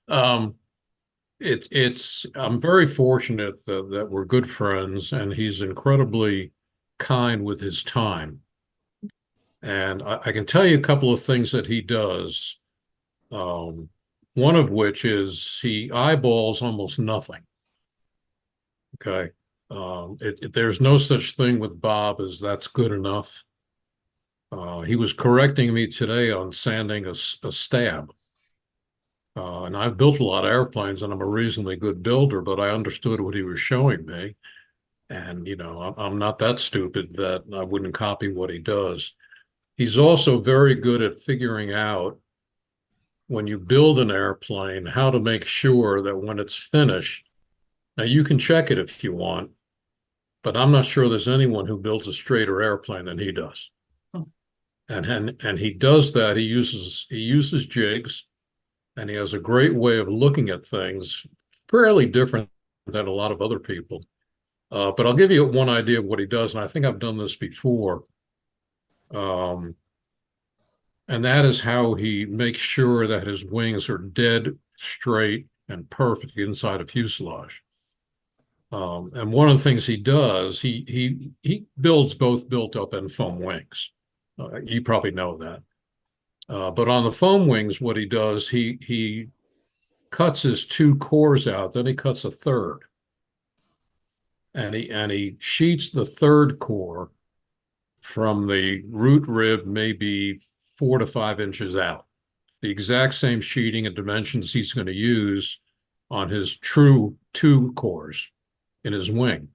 I'm very fortunate that we're good friends, and he's incredibly kind with his time. And I can tell you a couple of things that he does. One of which is he eyeballs almost nothing. Okay. There's no such thing with Bob as that's good enough. He was correcting me today on sanding a stab. And I've built a lot of airplanes and I'm a reasonably good builder, but I understood what he was showing me. And, I'm not that stupid that I wouldn't copy what he does. He's also very good at figuring out, when you build an airplane, how to make sure that when it's finished, now you can check it if you want, but I'm not sure there's anyone who builds a straighter airplane than he does. And he does that. He uses jigs, and he has a great way of looking at things, fairly different than a lot of other people. But I'll give you one idea of what he does, and I think I've done this before. And that is how he makes sure that his wings are dead straight and perfect inside a fuselage. And one of the things he does, he builds both built-up and foam wings. You probably know that. But on the foam wings, what he does, he cuts his two cores out, then he cuts a third. And he sheets the third core from the root rib maybe 4 to 5 inches out. The exact same sheeting and dimensions he's going to use on his true 2 cores in his wing.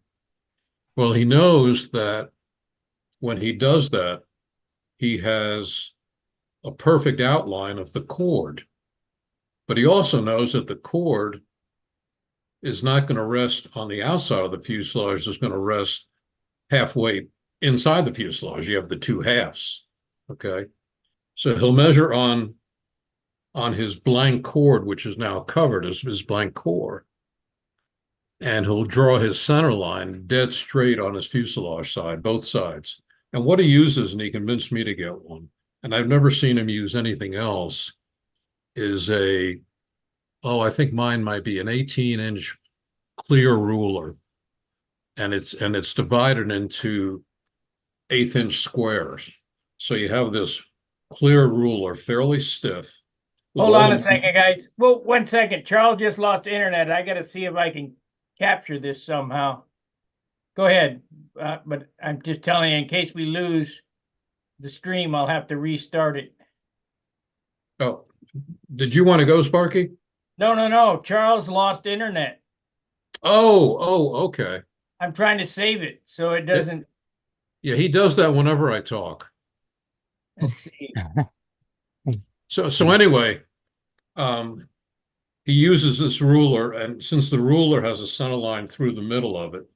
Well, he knows that when he does that, he has a perfect outline of the chord. But he also knows that the chord is not going to rest on the outside of the fuselage, it's going to rest halfway inside the fuselage. You have the two halves. Okay. So he'll measure on his blank chord, which is now covered as his blank core. And he'll draw his center line dead straight on his fuselage side, both sides. And what he uses, and he convinced me to get one, and I've never seen him use anything else, is I think mine might be an 18-inch clear ruler. And it's divided into 1/8-inch squares. So you have this clear ruler, fairly stiff. Hold on a second, guys. Well, 1 second. Charles just lost internet. I got to see if I can capture this somehow. Go ahead. But I'm just telling you, in case we lose the stream, I'll have to restart it. Oh, did you want to go, Sparky? No. Charles lost internet. Okay. I'm trying to save it so it doesn't. Yeah, he does that whenever I talk. Let's see. So anyway, he uses this ruler, and since the ruler has a center line through the middle of it,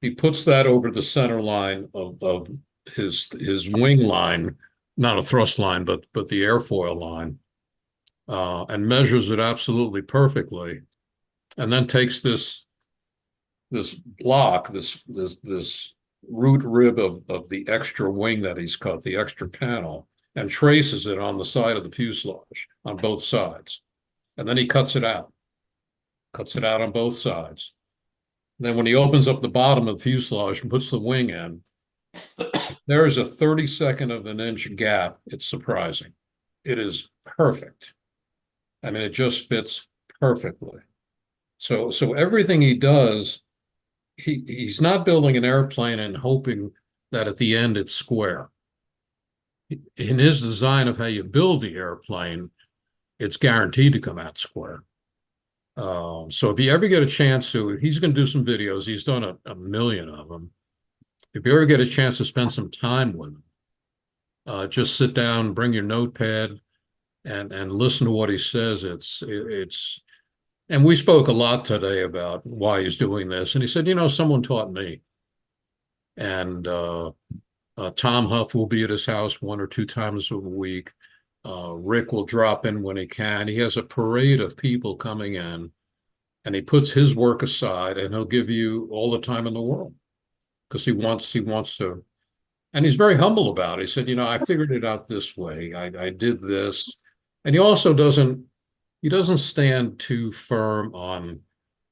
he puts that over the center line of his wing line, not a thrust line, but the airfoil line, and measures it absolutely perfectly, and then takes this block, this root rib of the extra wing that he's cut, the extra panel, and traces it on the side of the fuselage on both sides. And then he cuts it out on both sides. And then when he opens up the bottom of the fuselage and puts the wing in, there is a 32nd of an inch gap. It's surprising. It is perfect. I mean, it just fits perfectly. So everything he does, he's not building an airplane and hoping that at the end it's square. In his design of how you build the airplane, it's guaranteed to come out square. So if you ever get a chance to, he's going to do some videos. He's done a million of them. If you ever get a chance to spend some time with him, just sit down, bring your notepad, and listen to what he says. And we spoke a lot today about why he's doing this. And he said, someone taught me. And Tom Huff will be at his house 1 or 2 times a week. Rick will drop in when he can. He has a parade of people coming in, and he puts his work aside, and he'll give you all the time in the world because he wants to. And he's very humble about it. He said, I figured it out this way. I did this. And he also doesn't stand too firm on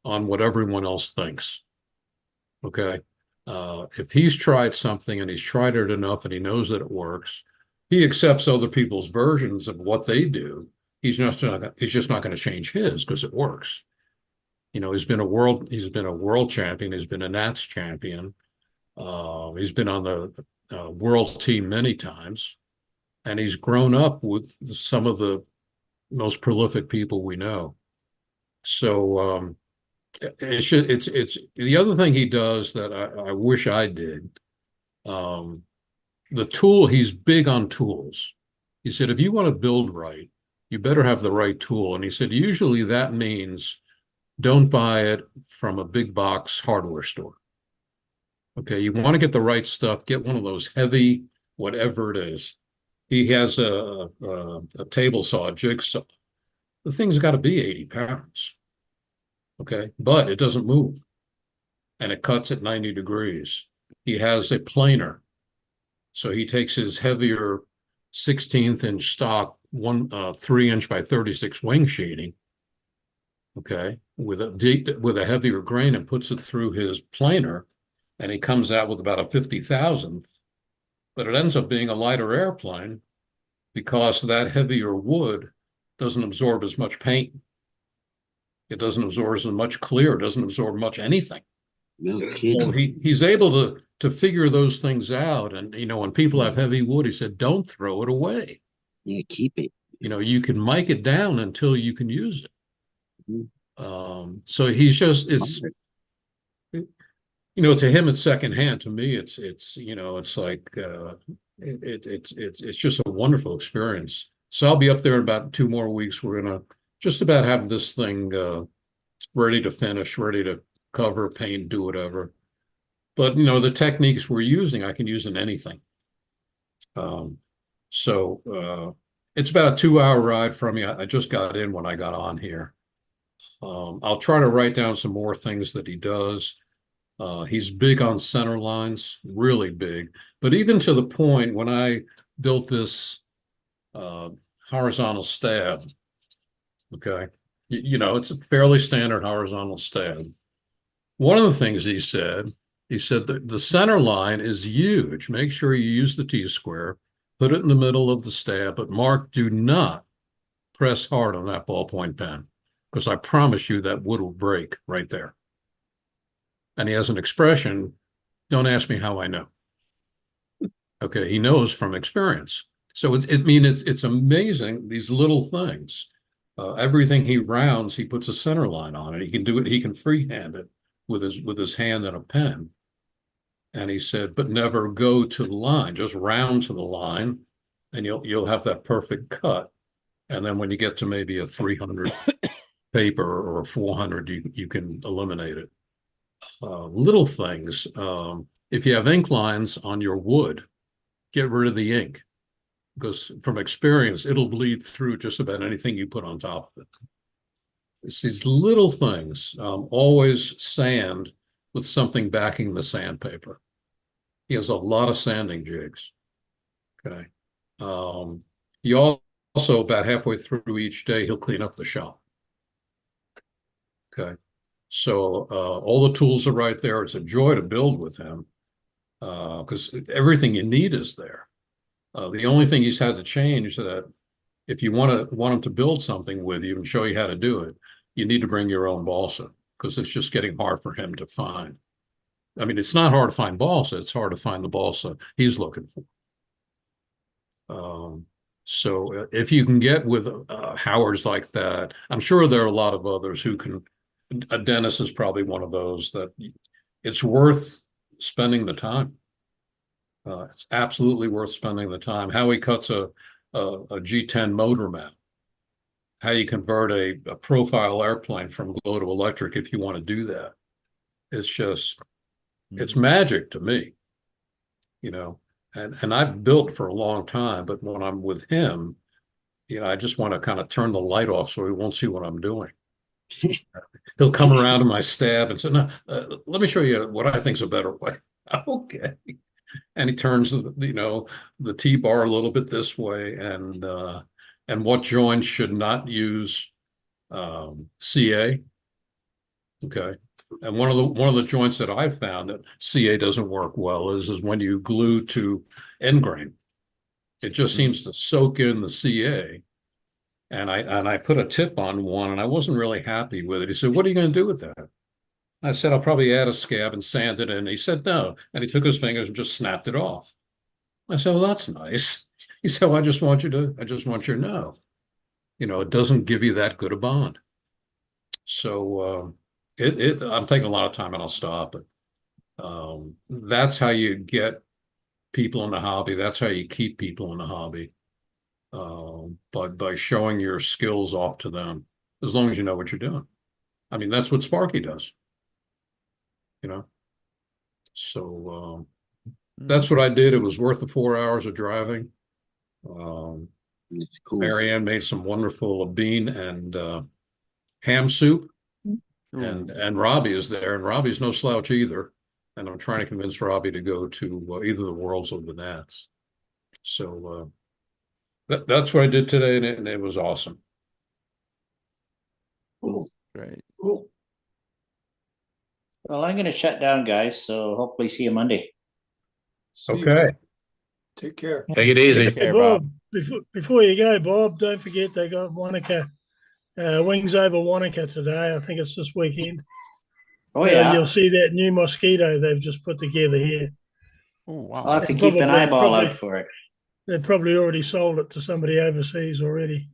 what everyone else thinks. Okay. If he's tried something and he's tried it enough and he knows that it works, he accepts other people's versions of what they do. He's just not going to change his because it works. He's been a world champion. He's been a Nats champion. He's been on the world team many times, and he's grown up with some of the most prolific people we know. So it's the other thing he does that I wish I did. The tool, he's big on tools. He said, if you want to build right, you better have the right tool. And he said, usually that means don't buy it from a big box hardware store. Okay, you want to get the right stuff, get one of those heavy, whatever it is. He has a table saw, a jigsaw. The thing's got to be 80 pounds. Okay, but it doesn't move. And it cuts at 90 degrees. He has a planer. So he takes his heavier 16th inch stock, 3-inch by 36 wing sheeting, okay, with a heavier grain, and puts it through his planer, and he comes out with about a 50,000th. But it ends up being a lighter airplane because that heavier wood doesn't absorb as much paint. It doesn't absorb as much clear. It doesn't absorb much anything. No kidding. Well, he's able to figure those things out. And, when people have heavy wood, he said, don't throw it away. Yeah, keep it. You can mic it down until you can use it. Mm-hmm. So he's just, to him, it's secondhand. To me, it's like, it's just a wonderful experience. So I'll be up there in about 2 more weeks. We're gonna just about have this thing ready to finish, ready to cover, paint, do whatever. But the techniques we're using, I can use in anything. So it's about a 2-hour ride from me. I just got in when I got on here. I'll try to write down some more things that he does. He's big on center lines, really big. But even to the point when I built this horizontal stab, okay, it's a fairly standard horizontal stab. One of the things he said that the center line is huge. Make sure you use the T-square, put it in the middle of the stab, but Mark, do not press hard on that ballpoint pen, because I promise you that wood will break right there. And he has an expression, don't ask me how I know. Okay, he knows from experience. So it's amazing, these little things. Everything he rounds, he puts a center line on it. He can do it, he can freehand it with his hand and a pen. And he said, but never go to the line, just round to the line, and you'll have that perfect cut. And then when you get to maybe a 300 paper or a 400, you can eliminate it. Little things. If you have ink lines on your wood, get rid of the ink, because from experience, it'll bleed through just about anything you put on top of it. It's these little things. Always sand with something backing the sandpaper. He has a lot of sanding jigs. Okay. He also, about halfway through each day, he'll clean up the shop. Okay. So all the tools are right there. It's a joy to build with him, because everything you need is there. The only thing he's had to change that if you want him to build something with you and show you how to do it, you need to bring your own balsa, because it's just getting hard for him to find. I mean, it's not hard to find balsa. It's hard to find the balsa he's looking for. So if you can get with Howards like that, I'm sure there are a lot of others who can. Dennis is probably one of those that it's worth spending the time. It's absolutely worth spending the time. How he cuts a G10 motor mount, how you convert a profile airplane from glow to electric if you want to do that. It's just, it's magic to me, and I've built for a long time, but when I'm with him, I just want to kind of turn the light off so he won't see what I'm doing. He'll come around to my stab and say, no, let me show you what I think's a better way. Okay. And he turns the T-bar a little bit this way, and what joints should not use CA. Okay. And one of the joints that I found that CA doesn't work well is when you glue to end grain. It just seems to soak in the CA. And I put a tip on one, and I wasn't really happy with it. He said, what are you going to do with that? I said, I'll probably add a scab and sand it in. He said, no. And he took his fingers and just snapped it off. I said, well, that's nice. He said, well, I just want you to know, it doesn't give you that good a bond. So I'm taking a lot of time, and I'll stop. But that's how you get people in the hobby. That's how you keep people in the hobby. By showing your skills off to them, as long as you know what you're doing. I mean, that's what Sparky does, So that's what I did. It was worth the 4 hours of driving. It's cool. Marianne made some wonderful bean and ham soup, and Robbie is there, and Robbie's no slouch either. And I'm trying to convince Robbie to go to either the Worlds or the Nats. So that's what I did today, and it was awesome. Cool. Right. Cool. Well, I'm going to shut down, guys. So hopefully see you Monday. Okay. Take care. Take it easy. Take care, Bob, Bob. before you go, Bob, don't forget they got Wanaka, Wings Over Wanaka today. I think it's this weekend. Oh, yeah. You'll see that new mosquito they've just put together here. Oh, wow. I'll have to keep an eyeball out for it. They've probably already sold it to somebody overseas already.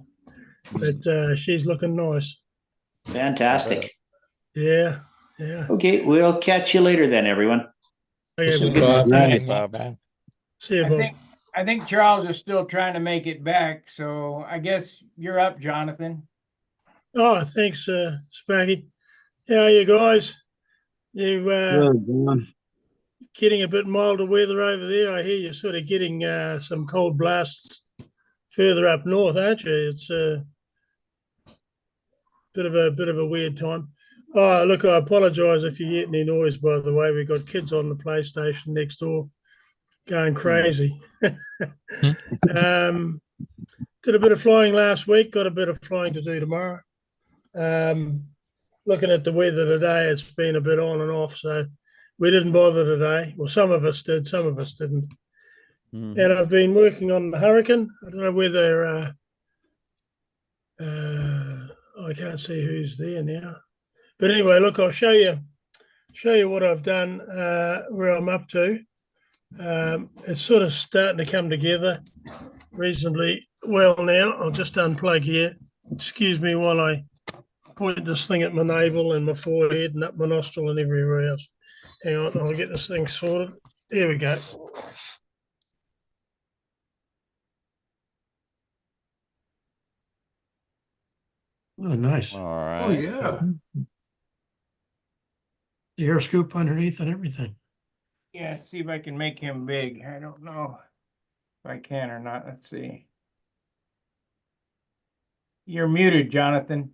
But she's looking nice. Fantastic. Yeah. Yeah. Okay, we'll catch you later then, everyone. Okay, See you, Bob. Bob. Night, Bob. See you, I Bob. think I think Charles is still trying to make it back, so I guess you're up, Jonathan. Oh, thanks, Sparky. How are you guys? You getting a bit milder weather over there? I hear you're sort of getting some cold blasts further up north, aren't you? It's a bit of a weird time. Oh, look, I apologise if you get any noise. By the way, we've got kids on the PlayStation next door going crazy. Did a bit of flying last week. Got a bit of flying to do tomorrow. Looking at the weather today, it's been a bit on and off. So we didn't bother today. Well, some of us did, some of us didn't. And I've been working on the Hurricane. I don't know whether I can't see who's there now. But anyway, look, I'll show you what I've done, where I'm up to. It's sort of starting to come together reasonably well now. I'll just unplug here. Excuse me while I point this thing at my navel and my forehead and up my nostril and everywhere else. Hang on, I'll get this thing sorted. There we go. Oh, nice. All right. Oh, yeah. The air scoop underneath and everything. Yeah, see if I can make him big. I don't know if I can or not. Let's see. You're muted, Jonathan.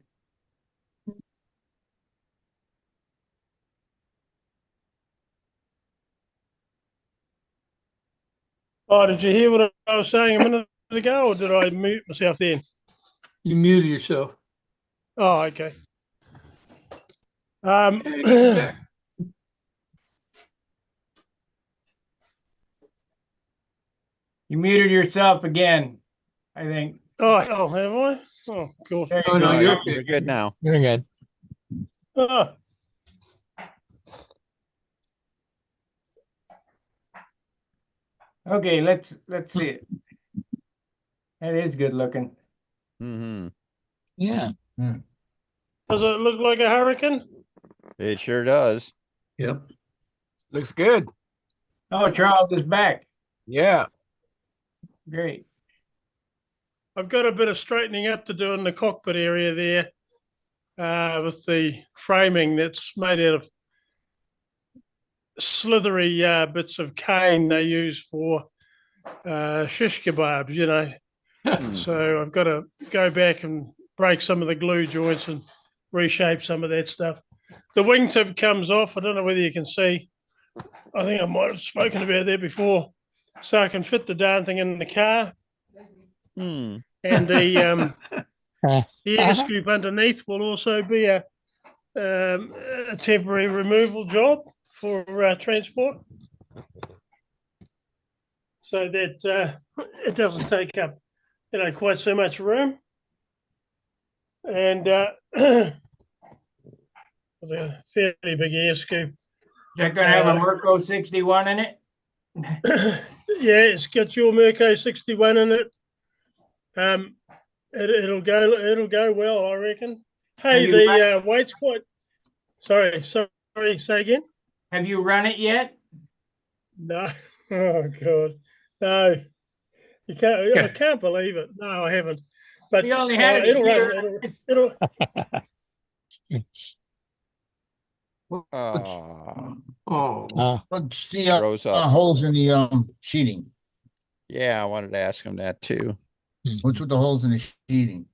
Oh, did you hear what I was saying a minute ago, or did I mute myself then? You muted yourself. Oh, okay. You muted yourself again, I think. Oh, have I? Oh, cool. There you Oh, no, go. you're You're good now. You're good. Oh, Okay, let's see it. That is good looking. Yeah. does it look like a hurricane? It sure does. Yep. Looks good. Oh, Charles is back. Yeah. Great. I've got a bit of straightening up to do in the cockpit area there, with the framing that's made out of slithery bits of cane they use for shish kebabs, you know. So I've got to go back and break some of the glue joints and reshape some of that stuff. The wingtip comes off. I don't know whether you can see. I think I might have spoken about that before. So I can fit the darn thing in the car. And the air scoop underneath will also be a temporary removal job for transport, so that it doesn't take up, quite so much room. And with a fairly big air scoop. Is that going to have a Merco 61 in it? Yeah, it's got your Merco 61 in it. It'll go well, I reckon. Hey, the weight's quite. Sorry, say again. Have you run it yet? No. Oh God, no. You can't. I can't believe it. No, I haven't. But you only had it'll run. It'll. What's the holes in the sheeting? Yeah, I wanted to ask him that too. What's with the holes in the sheeting?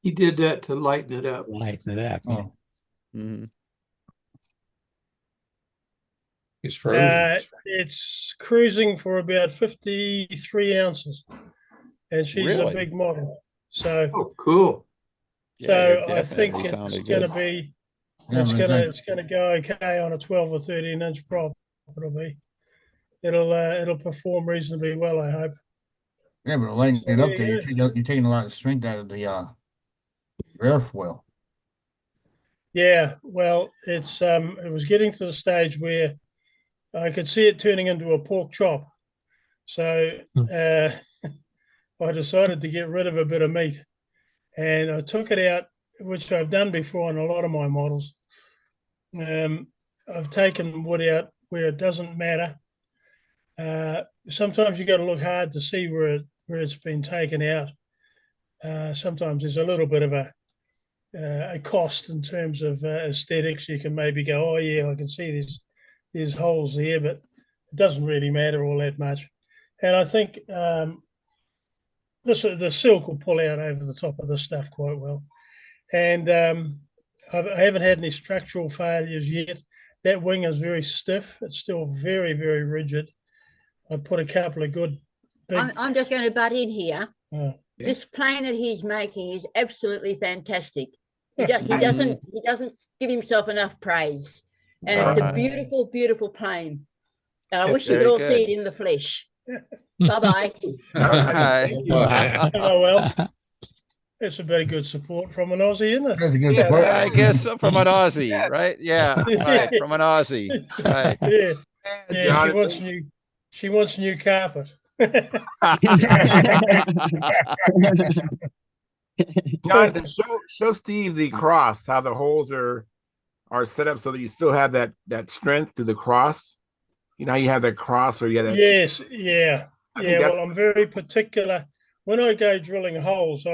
He did that to lighten it up. Lighten it up. Oh. He's frozen. It's cruising for about 53 ounces, and she's a big model. So cool. So I think it's going to be. It's going to go okay on a 12 or 13-inch prop. It'll perform reasonably well, I hope. Yeah, but lighting it up there, you're taking a lot of strength out of the airfoil. Yeah, well, it was getting to the stage where I could see it turning into a pork chop. So I decided to get rid of a bit of meat, and I took it out, which I've done before on a lot of my models. I've taken wood out where it doesn't matter, Sometimes you got to look hard to see where it's been taken out. Sometimes there's a little bit of a cost in terms of aesthetics. You can maybe go, oh yeah, I can see there's holes here, but it doesn't really matter all that much. And I think the silk will pull out over the top of this stuff quite well. And I haven't had any structural failures yet. That wing is very stiff. It's still very, very rigid. I put a couple of good big. I'm just going to butt in here. This plane that he's making is absolutely fantastic. He doesn't give himself enough praise, and it's a beautiful, beautiful plane. And I wish you could all see it in the flesh. Bye-bye. Oh, well, it's a very good support from an Aussie, isn't it? That's a good support. I guess so, from an Aussie, right? Yeah, right, from an Aussie, right? Yeah. She wants new carpet. Jonathan, show Steve the cross, how the holes are set up so that you still have that strength to the cross. You know how you have that cross, or you have that. Yes, yeah. Well, I'm very particular. When I go drilling holes,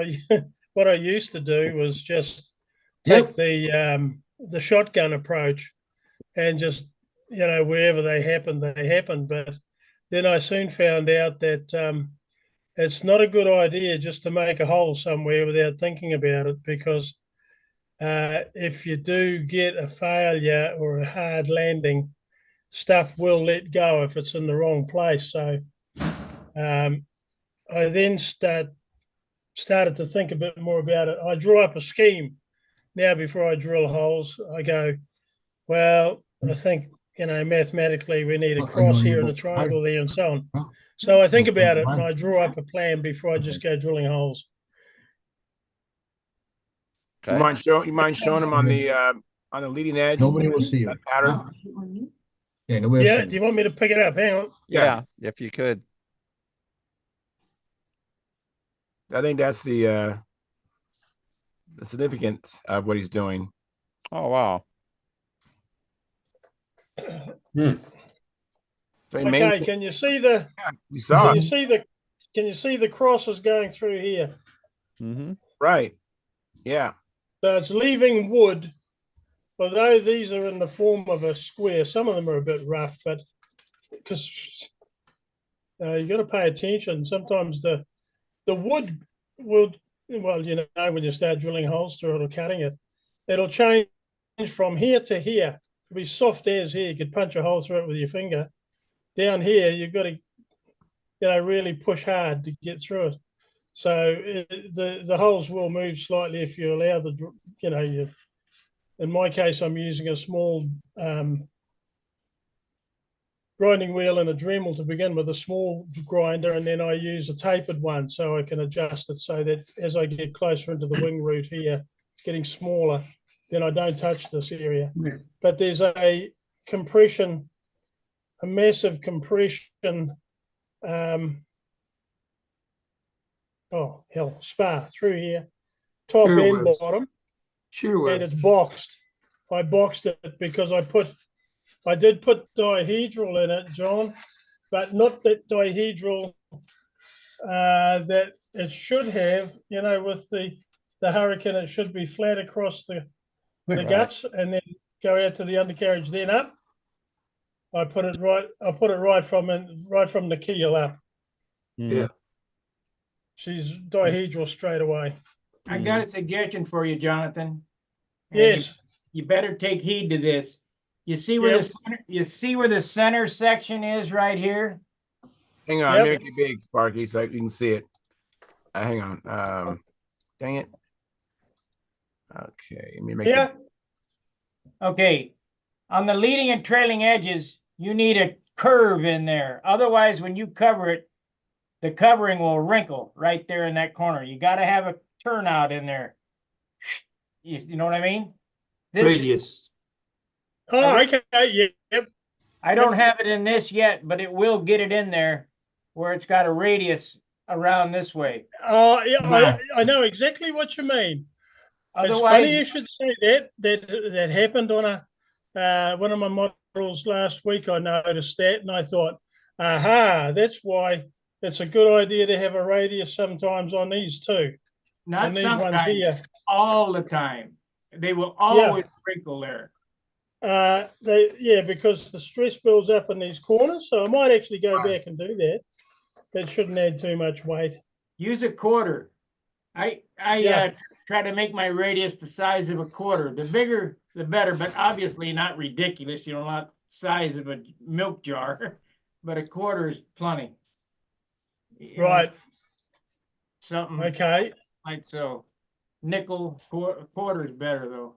what I used to do was just take the shotgun approach and just, wherever they happen. But then I soon found out that it's not a good idea just to make a hole somewhere without thinking about it, because if you do get a failure or a hard landing, stuff will let go if it's in the wrong place. So I then started to think a bit more about it. I draw up a scheme now before I drill holes. I go, well, I think, mathematically we need a cross here and a triangle there and so on. So I think about it and I draw up a plan before I just go drilling holes. Okay. You mind showing them on the leading edge? Nobody will see you. Pattern. Yeah, nobody. Yeah. Do you want me to pick it up? Hang on. Yeah, if you could. I think that's the significance of what he's doing. Oh wow. So okay, can you see the? Yeah, we saw. Can you see the crosses going through here? Mm-hmm. Right. Yeah. So it's leaving wood, although these are in the form of a square. Some of them are a bit rough, but because you got to pay attention. Sometimes the wood will, when you start drilling holes through it or cutting it, it'll change from here to here. It'll be soft as here. You could punch a hole through it with your finger. Down here, you've got to, really push hard to get through it. So the holes will move slightly if you allow in my case, I'm using a small grinding wheel and a Dremel to begin with, a small grinder, and then I use a tapered one so I can adjust it so that as I get closer into the wing root here, getting smaller, then I don't touch this area. Yeah. But there's a massive compression, spar through here, top and bottom. Sure. And it's boxed. I boxed it because I did put dihedral in it, John, but not that dihedral that it should have, with the Hurricane, it should be flat across the guts and then go out to the undercarriage, then up. I put it right from the keel up. Yeah. She's dihedral straight away. I got a suggestion for you, Jonathan. Yes. You better take heed to this. You see where the center section is right here? Hang on, let me make it big, Sparky, so you can see it. Hang on. Dang it. Okay, let me make it. Okay. On the leading and trailing edges, you need a curve in there. Otherwise, when you cover it, the covering will wrinkle right there in that corner. You got to have a turnout in there. You know what I mean? Radius. Oh, okay. Yep. I don't have it in this yet, but it will get it in there where it's got a radius around this way. Oh, yeah, I know exactly what you mean. Otherwise, it's funny you should say that. That happened on one of my models last week. I noticed that, and I thought, Aha, that's why it's a good idea to have a radius sometimes on these too. Not And these ones sometimes, here. all the time. They will always sprinkle there. Because the stress builds up in these corners. So I might actually go back and do that. That shouldn't add too much weight. Use a quarter. I try to make my radius the size of a quarter. The bigger, the better, but obviously not ridiculous. You know, not size of a milk jar, but a quarter is plenty. Right. Something okay. Like so. Nickel quarter is better though.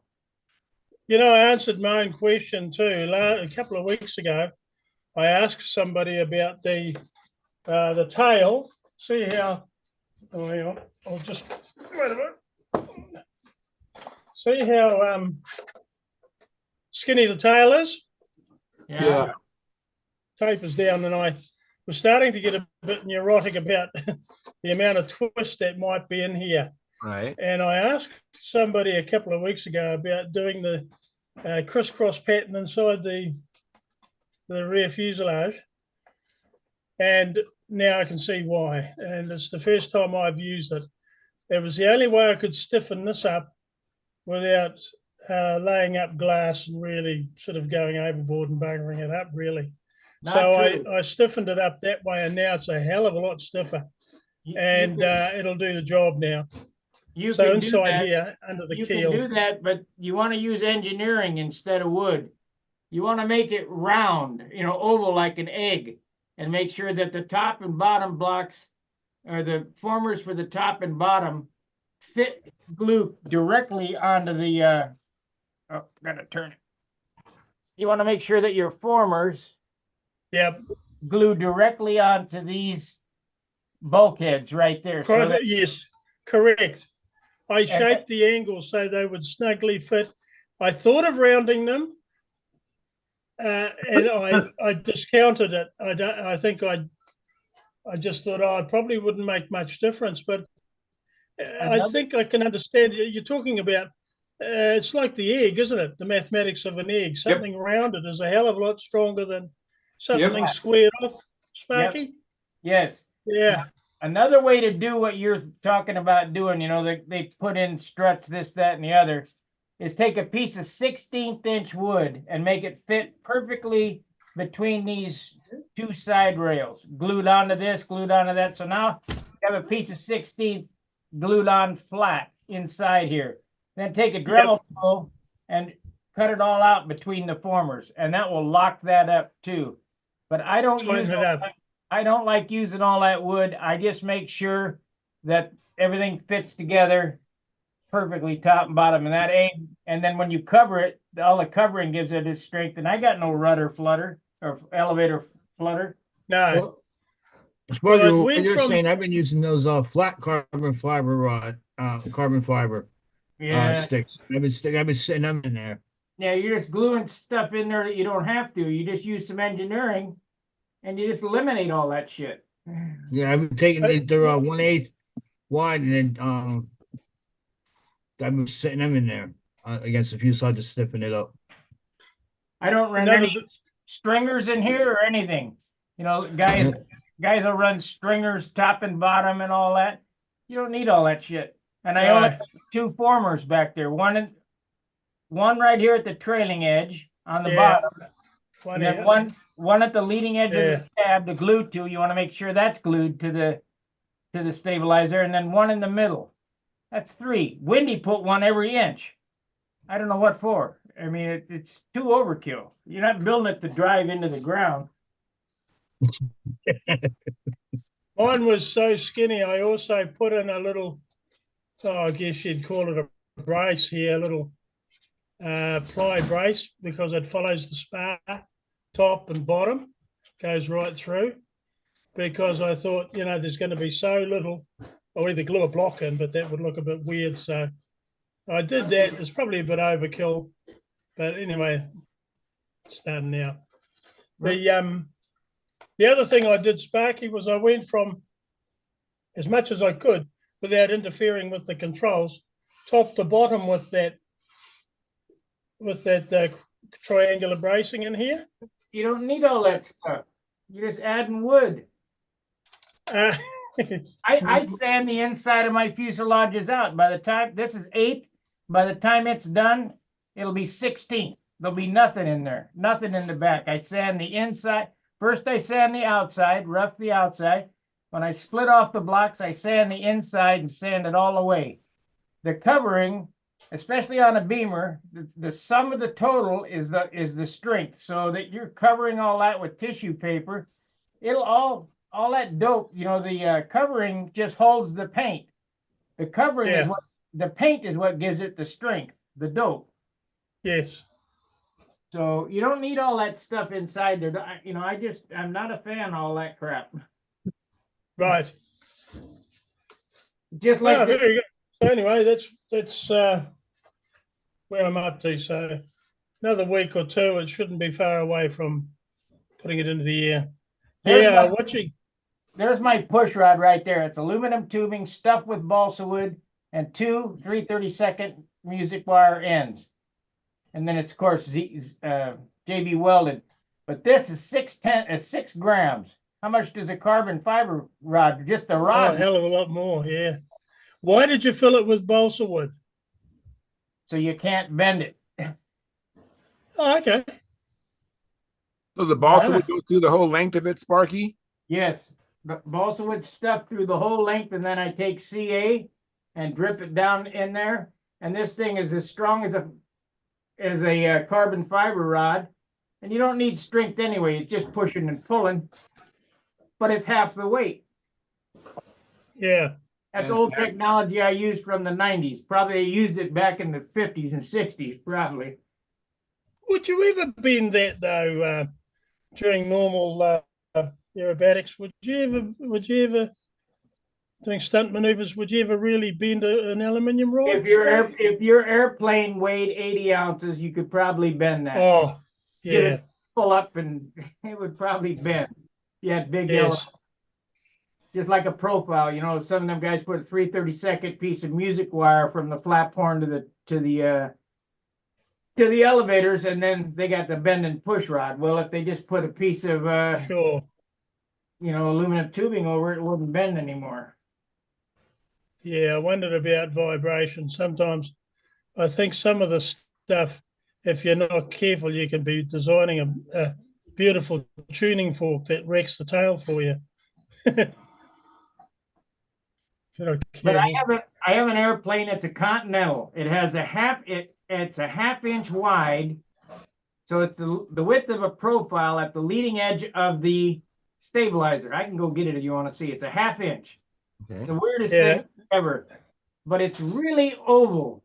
You know, I answered my own question too. A couple of weeks ago, I asked somebody about the tail. See how? Oh, hang on. I'll just wait a minute. See how skinny the tail is? Yeah. Tapers down, and I was starting to get a bit neurotic about the amount of twist that might be in here. Right. And I asked somebody a couple of weeks ago about doing the crisscross pattern inside the rear fuselage. And now I can see why. And it's the first time I've used it. It was the only way I could stiffen this up without laying up glass and really sort of going overboard and buggering it up, really. I stiffened it up that way, and now it's a hell of a lot stiffer. It'll do the job now. So inside here, under the keel. You can do that, but you want to use engineering instead of wood. You want to make it round, oval like an egg, and make sure that the top and bottom blocks, or the formers for the top and bottom, fit glue directly onto the, gotta turn it. You want to make sure that your formers glue directly onto these bulkheads right there. Yes, correct. I shaped the angles so they would snugly fit. I thought of rounding them, and I discounted it. I just thought, it probably wouldn't make much difference, but I think I can understand. You're talking about, it's like the egg, isn't it? The mathematics of an egg. Something rounded is a hell of a lot stronger than something squared off, Sparky. Yes. Yeah. Another way to do what you're talking about doing, they put in struts, this, that, and the other, is take a piece of 16th inch wood and make it fit perfectly between these two side rails, glued onto this, glued onto that. So now you have a piece of 16th glued on flat inside here. Then take a Dremel tool and cut it all out between the formers, and that will lock that up too. But I don't use it up. I don't like using all that wood. I just make sure that everything fits together perfectly, top and bottom, and that egg. And then when you cover it, all the covering gives it its strength. And I got no rudder flutter or elevator flutter. No. Well, what you're saying, I've been using those flat carbon fiber sticks. I've been sitting them in there. Yeah, you're just gluing stuff in there that you don't have to. You just use some engineering, and you just eliminate all that shit. Yeah, I've been taking they're 1/8 wide, and then I've been sitting them in there against the fuselage, just stiffen it up. I don't run any stringers in here or anything. Guys will run stringers top and bottom and all that. You don't need all that shit. And I only have two formers back there. One right here at the trailing edge on the bottom. And then one at the leading edge of the stab, the glue to. You want to make sure that's glued to the stabilizer, and then one in the middle. That's 3. Windy put one every inch. I don't know what for. I mean, it's too overkill. You're not building it to drive into the ground. Mine was so skinny. I also put in a little, I guess you'd call it a brace here, a little ply brace, because it follows the spar, top and bottom, goes right through. Because I thought, there's going to be so little. I'll either glue a block in, but that would look a bit weird. So I did that. It's probably a bit overkill, but anyway, it's done now. The other thing I did, Sparky, was I went from, as much as I could, without interfering with the controls, top to bottom with that triangular bracing in here. You don't need all that stuff. You're just adding wood. Uh, I sand the inside of my fuselages out. By the time this is 8, by the time it's done, it'll be 16. There'll be nothing in there, nothing in the back. I sand the inside. First, I sand the outside, rough the outside. When I split off the blocks, I sand the inside and sand it all away. The covering, especially on a beamer, the sum of the total is the strength. So that you're covering all that with tissue paper, it'll all that dope, the covering just holds the paint. The covering is what the paint is what gives it the strength, the dope. Yes. So you don't need all that stuff inside there. I'm not a fan of all that crap. Right. Just like very good. So anyway, that's where I'm up to. So another week or two, it shouldn't be far away from putting it into the air. There's my push rod right there. It's aluminum tubing stuffed with balsa wood and 2 3/32 music wire ends. And then it's, of course, JB welded. But this is 6 grams. How much does a carbon fiber rod, just a rod? Oh, a hell of a lot more, yeah. Why did you fill it with balsa wood? So you can't bend it. Oh, okay. So the balsa wood goes through the whole length of it, Sparky? Yes. The balsa wood stuffed through the whole length, and then I take CA and drip it down in there. And this thing is as strong as a carbon fiber rod. And you don't need strength anyway. It's just pushing and pulling. But it's half the weight. Yeah. That's old technology I used from the 90s. Probably I used it back in the 50s and 60s, probably. Would you ever bend that, though, during normal aerobatics? Would you ever doing stunt maneuvers, would you ever really bend an aluminium rod? If your airplane weighed 80 ounces, you could probably bend that. Oh, yeah. Pull up and it would probably bend. You had big Yes. Just like a profile, some of them guys put a 3/32 piece of music wire from the flap horn to the elevators, and then they got the bend and push rod. Well, if they just put a piece of sure, aluminum tubing over it, it wouldn't bend anymore. Yeah, I wondered about vibration. Sometimes I think some of the stuff, if you're not careful, you can be designing a beautiful tuning fork that wrecks the tail for you. But I have an airplane. It's a Continental. It has it's a half-inch wide, so it's the width of a profile at the leading edge of the stabilizer. I can go get it if you want to see. It's a half-inch. Okay. It's the weirdest thing ever, but it's really oval,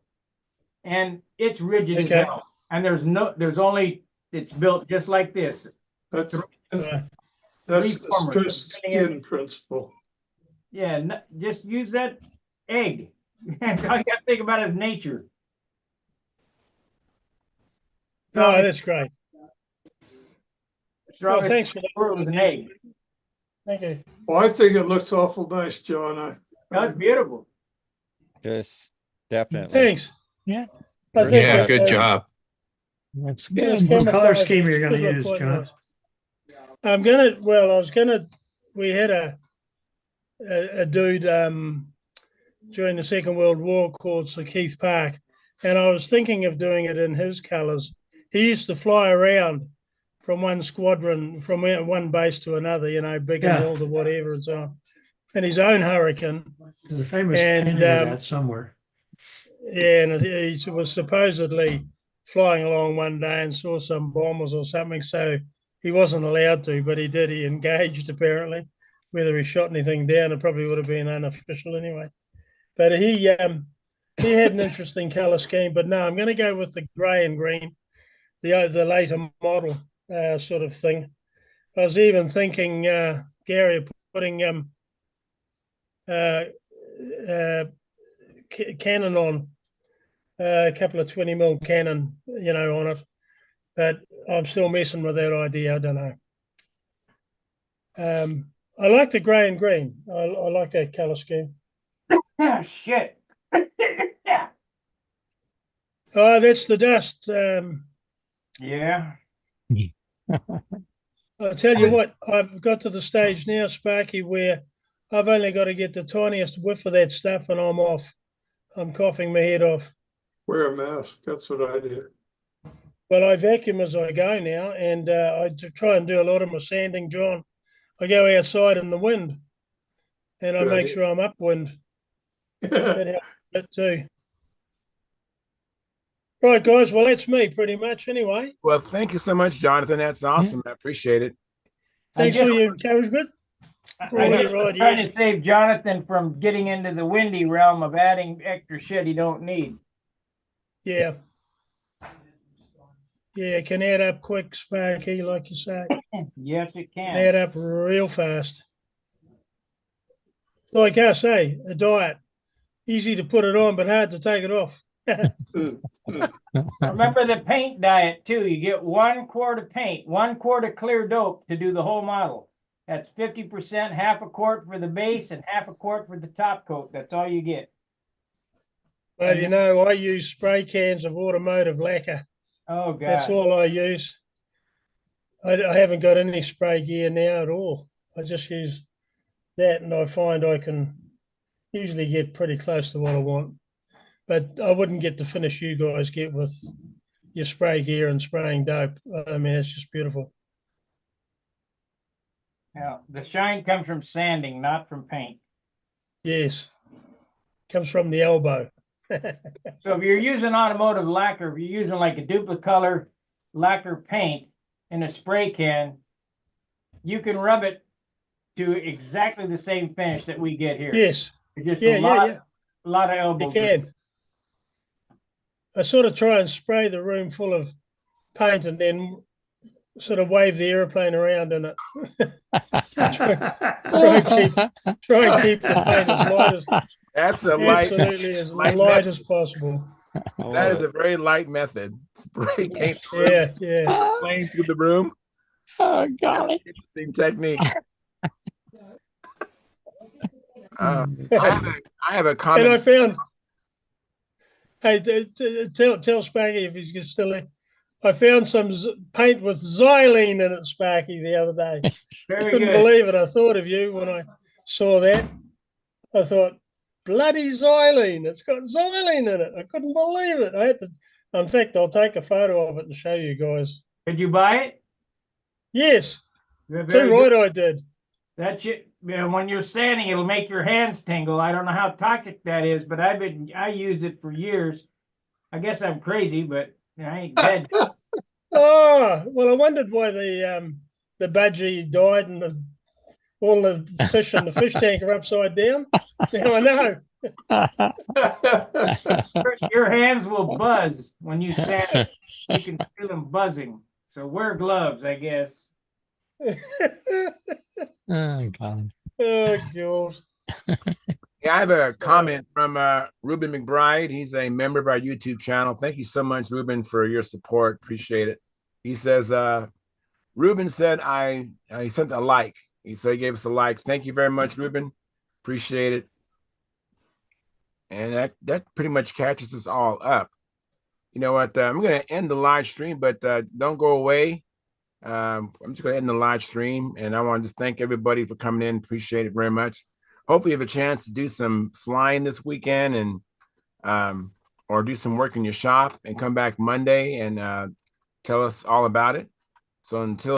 and it's rigid as hell. And it's built just like this. That's the stress skin principle. Yeah, just use that egg. All you got to think about is nature. No, that's great. Well, thanks for the world with an egg. Thank you. Well, I think it looks awful nice, John. That's beautiful. Yes, definitely. Thanks. Yeah. Good job. That's good. What color scheme are you going to use, John? Nice. We had a dude during the Second World War called Sir Keith Park, and I was thinking of doing it in his colours. He used to fly around from one squadron, from one base to another, big and old or whatever and so on. And his own Hurricane. There's a famous painting of that somewhere. Yeah, and he was supposedly flying along one day and saw some bombers or something, so he wasn't allowed to, but he did. He engaged, apparently. Whether he shot anything down, it probably would have been unofficial anyway. But he had an interesting colour scheme. But no, I'm going to go with the grey and green, the later model sort of thing. I was even thinking, Gary, of putting Canon on, a couple of 20mm Canon, on it. But I'm still messing with that idea. I don't know. I like the grey and green. I like that colour scheme. Oh, shit. Oh, that's the dust. Yeah. I'll tell you what, I've got to the stage now, Sparky, where I've only got to get the tiniest whiff of that stuff and I'm off. I'm coughing my head off. Wear a mask. That's what I did. Well, I vacuum as I go now, and I try and do a lot of my sanding, John. I go outside in the wind, and I make sure I'm upwind. That helps a bit too. Right, guys. Well, that's me pretty much anyway. Well, thank you so much, Jonathan. That's awesome. I appreciate it. Thanks for your encouragement. I'm trying to save Jonathan from getting into the windy realm of adding extra shit he don't need. Yeah. Yeah, it can add up quick, Sparky, like you say. Yes, it can. Add up real fast. Like I say, a diet. Easy to put it on, but hard to take it off. Remember the paint diet too. You get 1 quart of paint, 1 quart of clear dope to do the whole model. That's 50%, half a quart for the base and half a quart for the top coat. That's all you get. Well, you know, I use spray cans of automotive lacquer. Oh, God. That's all I use. I haven't got any spray gear now at all. I just use that, and I find I can usually get pretty close to what I want. But I wouldn't get the finish you guys get with your spray gear and spraying dope. I mean, it's just beautiful. Yeah, the shine comes from sanding, not from paint. Yes, comes from the elbow. So if you're using automotive lacquer, if you're using like a duplicolor lacquer paint in a spray can, you can rub it to exactly the same finish that we get here. Yes. Just a lot of elbow. You can. I sort of try and spray the room full of paint and then sort of wave the airplane around in it. try and keep the paint as light as that's a light, absolutely as light as possible. That is a very light method. Spray paint. Yeah. Playing through the room. Oh, golly. Interesting technique. I have a comment. And I found. Hey, tell Sparky if he's still there. I found some paint with xylene in it, Sparky, the other day. Couldn't believe it. I thought of you when I saw that. I thought, bloody xylene. It's got xylene in it. I couldn't believe it. I had to. In fact, I'll take a photo of it and show you guys. Did you buy it? Yes. Too right, I did. That's it. When you're sanding, it'll make your hands tingle. I don't know how toxic that is, but I used it for years. I guess I'm crazy, but I ain't dead. Oh, well, I wondered why the budgie died and all the fish in the fish tank are upside down. Now I know. Your hands will buzz when you sand it. You can feel them buzzing. So wear gloves, I guess. Oh, God. Oh, God. Yeah, I have a comment from Ruben McBride. He's a member of our YouTube channel. Thank you so much, Ruben, for your support. Appreciate it. He says, Ruben said he sent a like. He gave us a like. Thank you very much, Ruben. Appreciate it. And that pretty much catches us all up. You know what? I'm going to end the live stream, but don't go away. I'm just going to end the live stream, and I want to just thank everybody for coming in. Appreciate it very much. Hopefully you have a chance to do some flying this weekend and or do some work in your shop and come back Monday and tell us all about it. So until